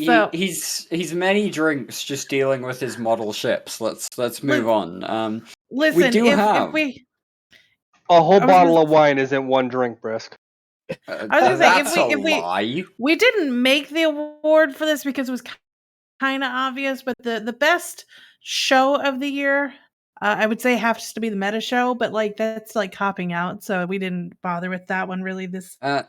So- He's many drinks just dealing with his model ships. Let's move on. Listen, do have- if we A whole I was bottle gonna- of wine isn't one drink, Brisk. was gonna say, if that's we- a if we- lie. we didn't make the award for this because it was kind of obvious, but the best show of the year, I would say, has to be the Meta Show, but like that's like hopping out, so we didn't bother with that one really. This I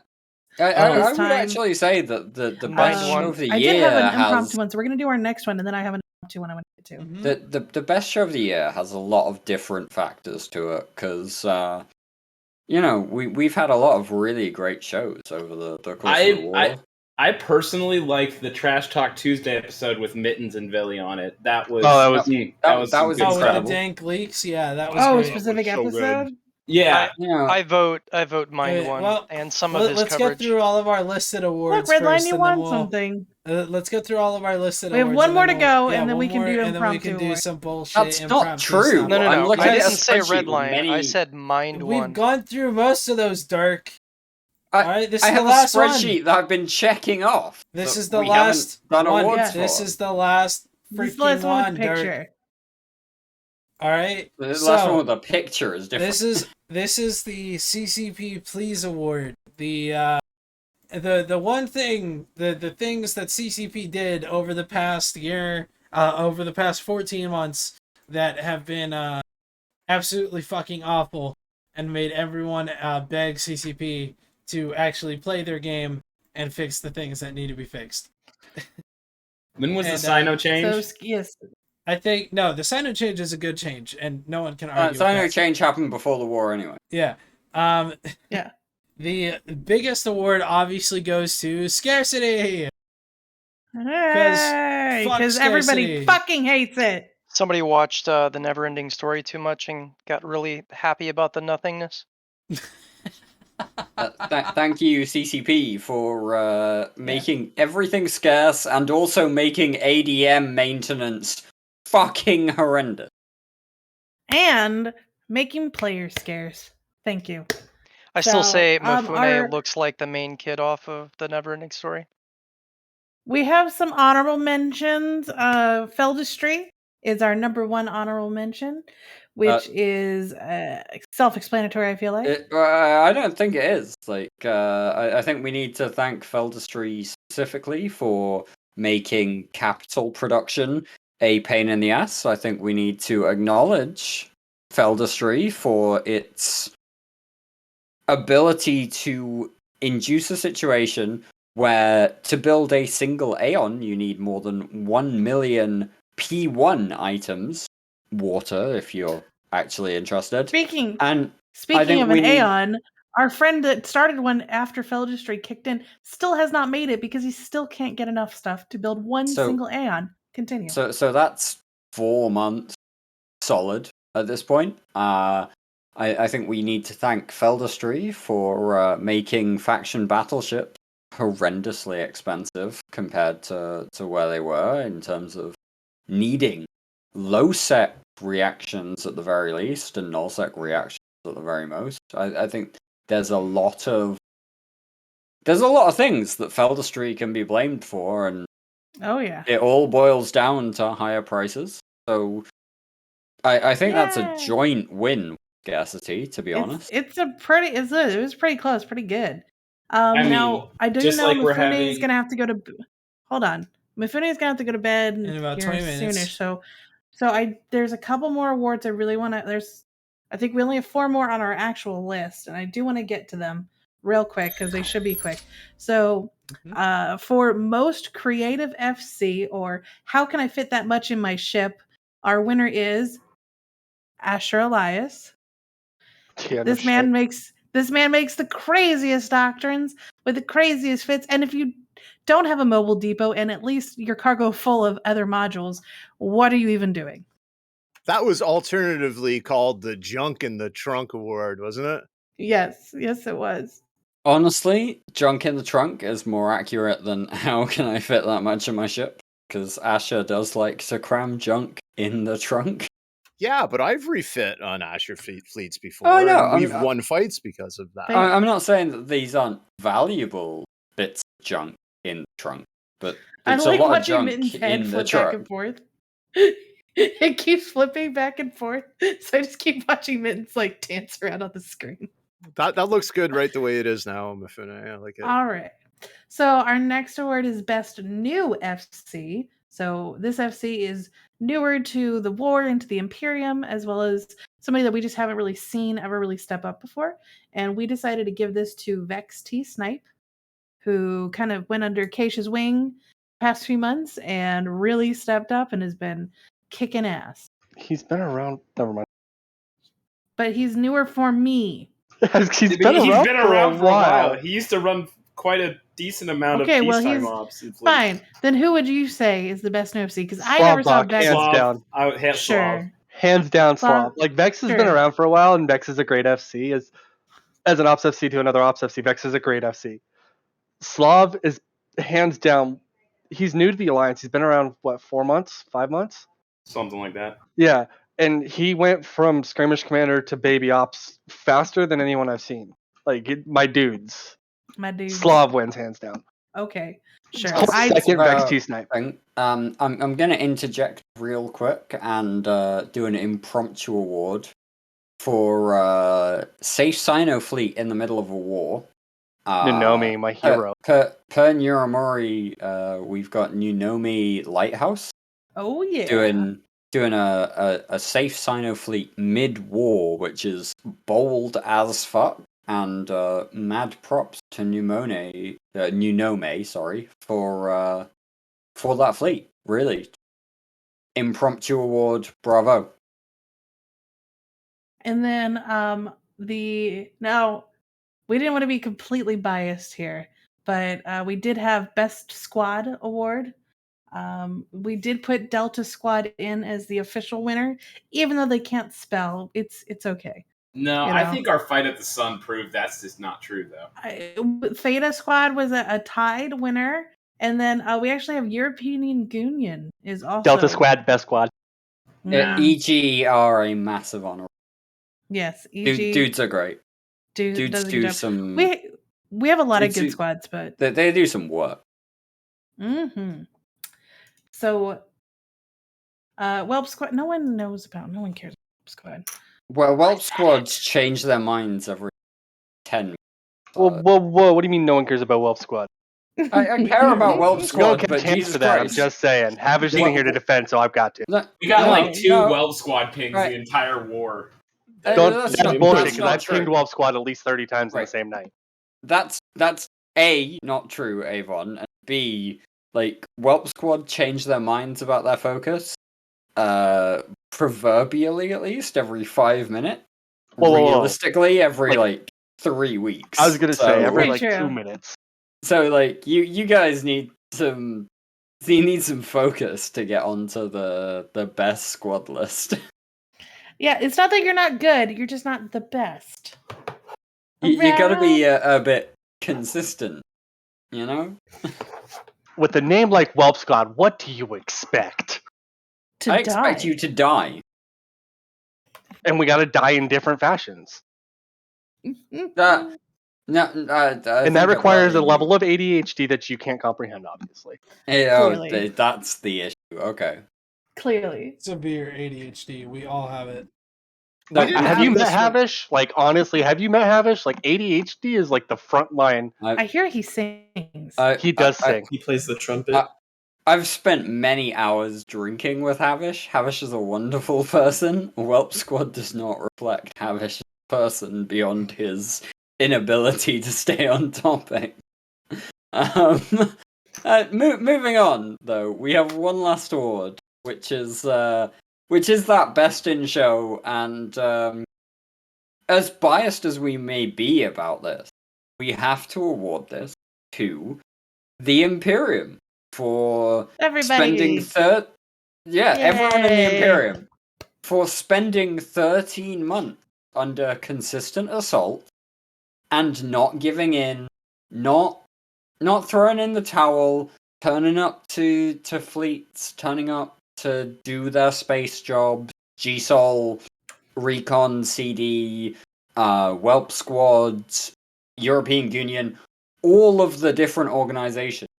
this would time. actually say that the Mine best one. show of the I year did have an has impromptu one, so we're gonna do our next one, and then I have an impromptu one I want to get to. the best show of the year has a lot of different factors to it because we've had a lot of really great shows over the course of the war. I personally liked the Trash Talk Tuesday episode with Mittens and Villy on it. That was Oh, that was some that was good Oh, with the stuff. dank leaks? Yeah, that was Oh, a great. specific So good. episode. Yeah, I vote Mind Okay, One well, and some of his Let's coverage. get through all of our listed Look, awards Redline, first, you and won then we'll... something. Let's go through all of our listed We have awards. one and more then to go, we'll- and then one we can more, do and then we impromptu can do award. some bullshit. That's not impromptu true. stuff. No, I'm no. looking I at a didn't say spreadsheet with Redline. I many- said Mind We've One. gone through most of those, Dark. All right, this I is have the last a spreadsheet one. that I've been checking off. This is that the we last haven't done one. awards This for. is the last This is the freaking last one with one, the Dirk. picture. All right. The so last one with the picture is different. This is the CCP Please Award. The one thing, the things that CCP did over the past year, over the past 14 months that have been absolutely fucking awful and made everyone beg CCP to actually play their game and fix the things that need to be fixed. When was the Sino change? So, yes. I think, no, the Sino change is a good change, and no one can argue Sino with that. change happened before the war anyway. Yeah. Yeah. The biggest award obviously goes to Scarcity. Because everybody fucking hates it. Somebody watched the Neverending Story too much and got really happy about the nothingness. Thank you, CCP, for making everything scarce and also making ADM maintenance fucking horrendous. And making players scarce. Thank you. I still say Mifune looks like the main kid off of the Neverending Story. We have some honorable mentions. Feldestry is our number one honorable mention, which is self-explanatory, I feel like. I don't think it is. I think we need to thank Feldestry specifically for making capital production a pain in the ass. I think we need to acknowledge Feldestry for its ability to induce a situation where to build a single Aeon, you need more than 1 million P1 items. Water, if you're actually interested. Speaking of an Aeon, our friend that started one after Feldestry kicked in still has not made it because he still can't get enough stuff to build one single Aeon. Continue. So that's 4 months solid at this point. I think we need to thank Feldestry for making faction battleships horrendously expensive compared to where they were in terms of needing low sec reactions at the very least and null sec reactions at the very most. I think there's a lot of things that Feldestry can be blamed for, and it all boils down to higher prices. So I think that's a joint win. Scarcity, to be honest. It was pretty close, pretty good. Now I do know Mifune is gonna have to go to. Hold on, Mifune is gonna have to go to bed in about 20 minutes. Soonish, so there's a couple more awards I really want to. I think we only have 4 more on our actual list, and I do want to get to them real quick because they should be quick. So, for most creative FC, or how can I fit that much in my ship, our winner is Asher Elias. Yeah, this man makes the craziest doctrines with the craziest fits, and if you don't have a mobile depot and at least your cargo full of other modules, what are you even doing? That was alternatively called the Junk in the Trunk Award, wasn't it? Yes, it was. Honestly, Junk in the Trunk is more accurate than how can I fit that much in my ship, because Asher does like to cram junk in the trunk. Yeah, but I've refit on Asher fleets before. Oh, no, and we've won fights because of that. I'm not saying that these aren't valuable bits of junk in the trunk, but it's a lot of junk in the trunk. Back and forth. It keeps flipping back and forth, so I just keep watching Mittens dance around on the screen. That looks good right the way it is now, Mifune. I like it. All right. So our next award is Best New FC. So this FC is newer to the war and to the Imperium, as well as somebody that we just haven't really seen ever really step up before. And we decided to give this to Vex T Snipe, who kind of went under Keisha's wing past few months and really stepped up and has been kicking ass. He's been around. Never mind. But he's newer for me. he's been around for a while. He used to run quite a decent amount of peacetime ops. Fine. Then who would you say is the best new FC? Because I never saw Vex. Hands down. Sure. Hands down, Slav. Vex has been around for a while, and Vex is a great FC. As an Ops FC to another Ops FC, Vex is a great FC. Slav is hands down. He's new to the Alliance. He's been around, 4 months? 5 months? Something like that. Yeah. And he went from Skirmish Commander to Baby Ops faster than anyone I've seen. My dudes. my dude. Slav wins hands down. Okay, sure. Second, Vex 2 Snipe. I'm gonna interject real quick and do an impromptu award for safe Sino fleet in the middle of a war. Nunomi, my hero. Per Nuramori, we've got Nunomi Lighthouse. Oh yeah. Doing a safe Sino fleet mid-war, which is bold as fuck, and mad props to Nunome, for that fleet. Really, impromptu award, bravo. And then now we didn't want to be completely biased here, but we did have Best Squad award. We did put Delta Squad in as the official winner, even though they can't spell. It's okay. No, I think our fight at the sun proved that's just not true, though. Theta Squad was a tied winner, and then we actually have European Union is also Delta Squad, Best Squad. EG are a massive honor. Yes, EG dudes are great. Dudes do some. We have a lot of good squads, but they do some work. Mm-hmm. So, Whelp Squad. No one knows about. No one cares about Whelp Squad. Well, Whelp Squads change their minds every 10. Whoa! What do you mean no one cares about Whelp Squad? I care about Whelp Squad, but Jesus for that. Christ. I'm just saying. Havish isn't here to defend, so I've got to. We got two Whelp Squad pings the entire war. That's bullshit, because I've pinged Whelp Squad at least 30 times in the same night. That's A, not true, Avon, and B, Whelp Squad change their minds about their focus, proverbially at least, every 5 minutes. Realistically, every 3 weeks. I was gonna say every 2 minutes. So you guys need some focus to get onto the best squad list. Yeah, it's not that you're not good, you're just not the best. You gotta be a bit consistent, you know? With a name like Whelp Squad, what do you expect? I expect you to die. And we gotta die in different fashions. And that requires a level of ADHD that you can't comprehend, obviously. That's the issue. Okay. Clearly. Severe ADHD. We all have it. Have you met Havish? Honestly, have you met Havish? ADHD is the front line. I hear he sings. He does sing. He plays the trumpet. I've spent many hours drinking with Havish. Havish is a wonderful person. Whelp Squad does not reflect Havish's person beyond his inability to stay on topic. Moving on, though, we have one last award, which is that best in show, and as biased as we may be about this, we have to award this to the Imperium for spending everyone in the Imperium for spending 13 months under consistent assault and not giving in, not throwing in the towel, turning up to fleets, turning up to do their space jobs, GSOL, Recon, CD, Whelp Squads, European Union, all of the different organizations.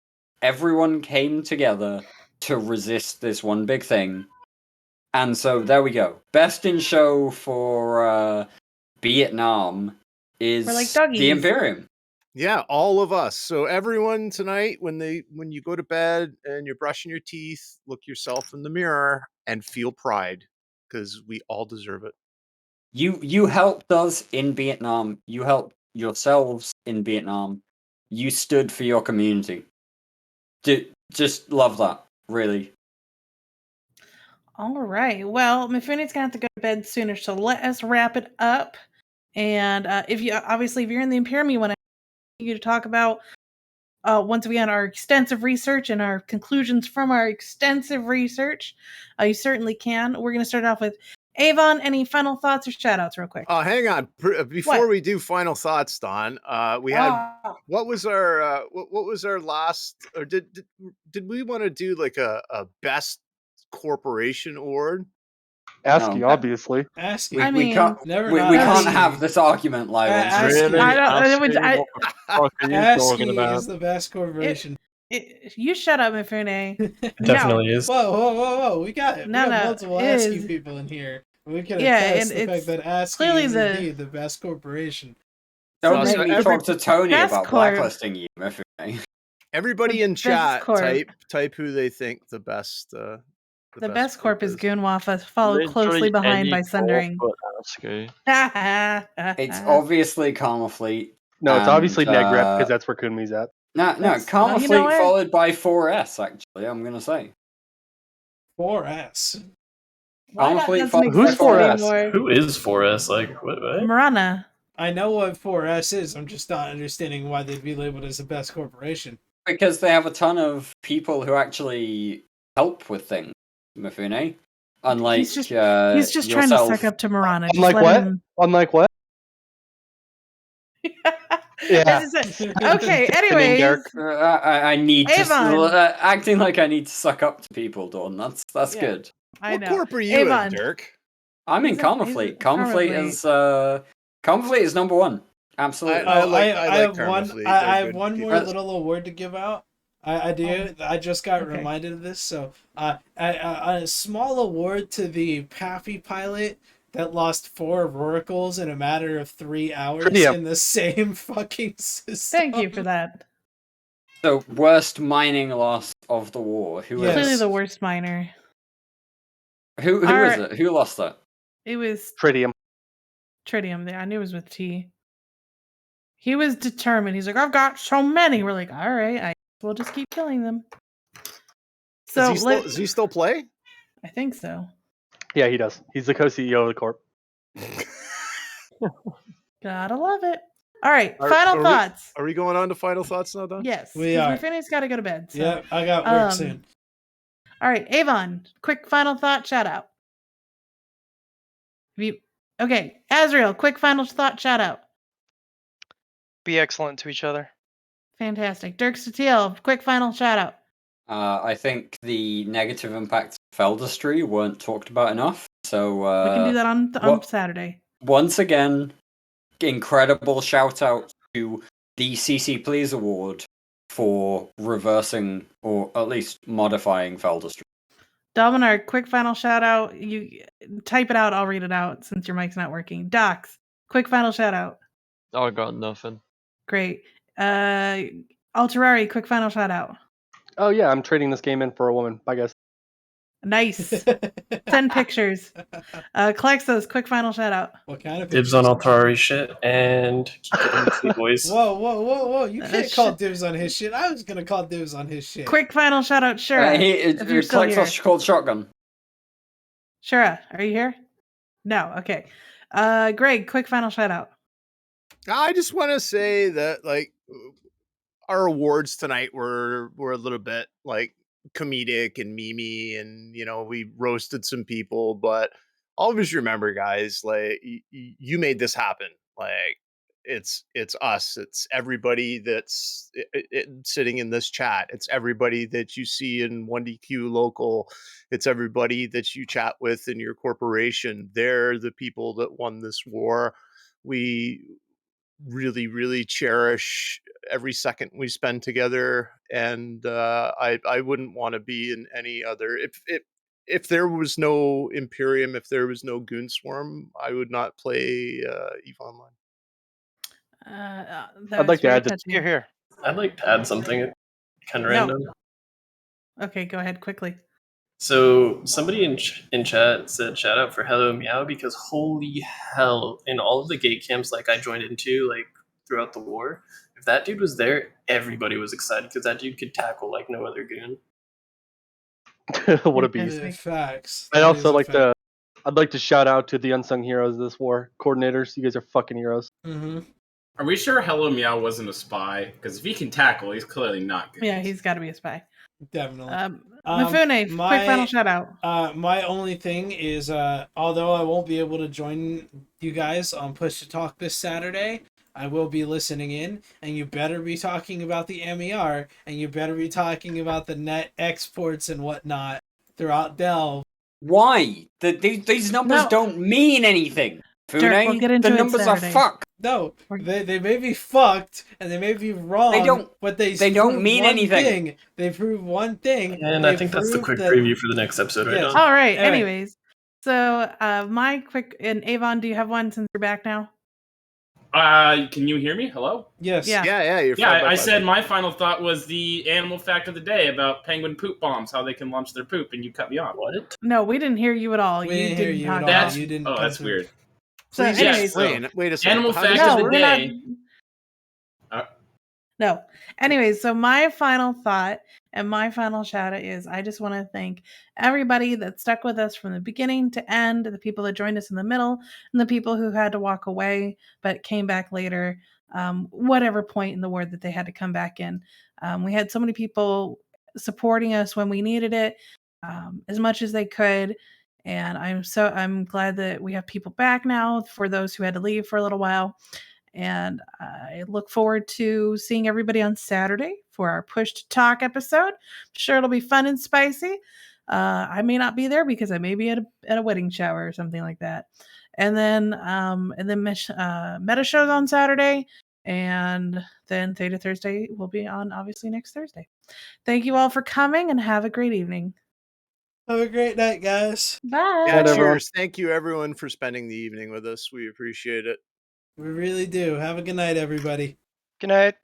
Everyone came together to resist this one big thing. And so there we go. Best in show for Vietnam is the Imperium. Yeah, all of us. So everyone tonight, when you go to bed and you're brushing your teeth, look yourself in the mirror and feel pride, because we all deserve it. You helped us in Vietnam. You helped yourselves in Vietnam. You stood for your community. Just love that, really. All right. Well, Mifune's gonna have to go to bed sooner, so let us wrap it up. And if you're in the Imperium, you want to talk about once again our extensive research and our conclusions from our extensive research, you certainly can. We're going to start off with Avon. Any final thoughts or shout outs real quick? Hang on. Before we do final thoughts, Don, we had what was our last, or did we want to do a best corporation award? ASCII, obviously. ASCII. We can't have this argument live on I fuck are you talking ASCII about? is the best corporation. You shut up, Mifune. It definitely is. Whoa. We got No, multiple it ASCII is. people in here. We can Yeah, attest and the fact it's that ASCII clearly is the- indeed the best corporation. Don't So make me every- talk to Tony Best about corp. blacklisting you, Mifune. Everybody The in best chat corp. type who they think the best. The best corp is Goonwafa, followed Literally closely behind any by corp Sundering. but ASCII. It's obviously Karma Fleet. No, it's and, obviously Negrep because that's where Kunmi's at. No, That's- Karma you know Fleet what? followed by 4S, actually, I'm going to say. 4S. Why Karma that Fleet doesn't followed exist by 4S. anymore. Who is 4S? Like, what? Marana. I know what 4S is. I'm just not understanding why they'd be labeled as the best corporation. Because they have a ton of people who actually help with things, Mifune. Unlike He's just trying to yourself. suck up to Marana. Just Unlike let what? him- Unlike what? Yeah. Okay, anyways. Derek. I need Avon. to acting like I need to suck up to people, Dawn. That's Yeah. good. I What know. corp are you Avon. in, Dirk? I'm in He's a- Karma he's Fleet. a Karma Karma Fleet Fleet. is Karma Fleet is number one. Absolutely. I like have Karma one. Fleet. I They're have good one people. more little award to give out. I do. I just got Okay. reminded of this. So, a small award to the Pappy pilot that lost 4 Roracles in a matter of 3 hours Tritium. in the same fucking system. Thank you for that. So worst mining loss of the war. Who Yes. Clearly the worst miner. Who is Alright. it? Who lost that? It was Tritium. Tritium. I knew it was with T. He was determined. He's like, I've got so many. We're like, all right, we'll just keep killing them. So Does he still play? I think so. Yeah, he does. He's the co-CEO of the corp. Gotta love it. All right, Are- final are we- thoughts. Are we going on to final thoughts now, Don? Yes, We are. Finney's got to go to bed. So. Yeah, I got work soon. All right, Avon, quick final thought shout out. Okay, Azrael, quick final thought shout out. Be excellent to each other. Fantastic. Dirk Statiel, quick final shout out. I think the negative impacts of Feldestry weren't talked about enough. So We can do that on Saturday. Once again, incredible shout out to the CC Please Award for reversing or at least modifying Feldestry. Dominar, quick final shout out. You type it out, I'll read it out since your mic's not working. Docs, quick final shout out. I got nothing. Great. Alterari, quick final shout out. Oh yeah, I'm trading this game in for a woman. Bye guys. Nice. Send pictures. Klexos, quick final shout out. What kind of Dibs on Altari shit and keep getting the Fleet boys. Whoa. You can't call dibs on his shit. I was going to call dibs on his shit. Quick final shout out, Shura. If you're still here. Klexos called shotgun. Shura, are you here? No, okay. Greg, quick final shout out. I just want to say that like our awards tonight were a little bit like comedic and memey, and we roasted some people, but always remember, guys, like you made this happen. Like it's us, it's everybody that's sitting in this chat, it's everybody that you see in 1DQ local, it's everybody that you chat with in your corporation. They're the people that won this war. We really, really cherish every second we spend together, and I wouldn't want to be in any other. If there was no Imperium, if there was no Goon Swarm, I would not play EVE Online. I'd like to add that. Here. I'd like to add something kind of random. Okay, go ahead quickly. So somebody in chat said shout out for Hello Meow, because holy hell, in all of the gate camps like I joined into like throughout the war, if that dude was there, everybody was excited because that dude could tackle like no other goon. What a beast. Facts. I'd also like to. I'd like to shout out to the unsung heroes of this war. Coordinators, you guys are fucking heroes. Mm-hmm. Are we sure Hello Meow wasn't a spy? Because if he can tackle, he's clearly not good. Yeah, he's got to be a spy. Definitely. Mifune, quick final shout out. My only thing is, although I won't be able to join you guys on Push to Talk this Saturday, I will be listening in, and you better be talking about the MER, and you better be talking about the net exports and whatnot throughout Delve. Why? These numbers don't mean anything. Fune, we'll get into the it numbers are Saturday. fucked. No, they may be fucked and they may be wrong. But they don't prove mean one anything. Thing. They prove one thing. And I think that's the quick preview for the next episode, right? Yes. Don? All right. Anyway. Anyways, so my quick and Avon, do you have one since you're back now? Can you hear me? Hello? Yes. Yeah. You're I said my final thought was the animal fact of the day about penguin poop bombs, how they can launch their poop, and you cut me off. What? No, we didn't hear you at all. We didn't hear you at all. That's, You didn't. oh, that's weird. So, Please anyways, explain. Wait a second. Animal How does fact this of the work? day. No. Anyways, so my final thought and my final shout out is I just want to thank everybody that stuck with us from the beginning to end, the people that joined us in the middle, and the people who had to walk away but came back later, whatever point in the war that they had to come back in. We had so many people supporting us when we needed it, as much as they could. And I'm glad that we have people back now for those who had to leave for a little while. And I look forward to seeing everybody on Saturday for our Push to Talk episode. I'm sure it'll be fun and spicy. I may not be there because I may be at a wedding shower or something like that. And then Meta shows on Saturday, and then Theta Thursday will be on obviously next Thursday. Thank you all for coming and have a great evening. Have a great night, guys. Bye. Yeah, cheers. Thank you, everyone, for spending the evening with us. We appreciate it. We really do. Have a good night, everybody. Good night.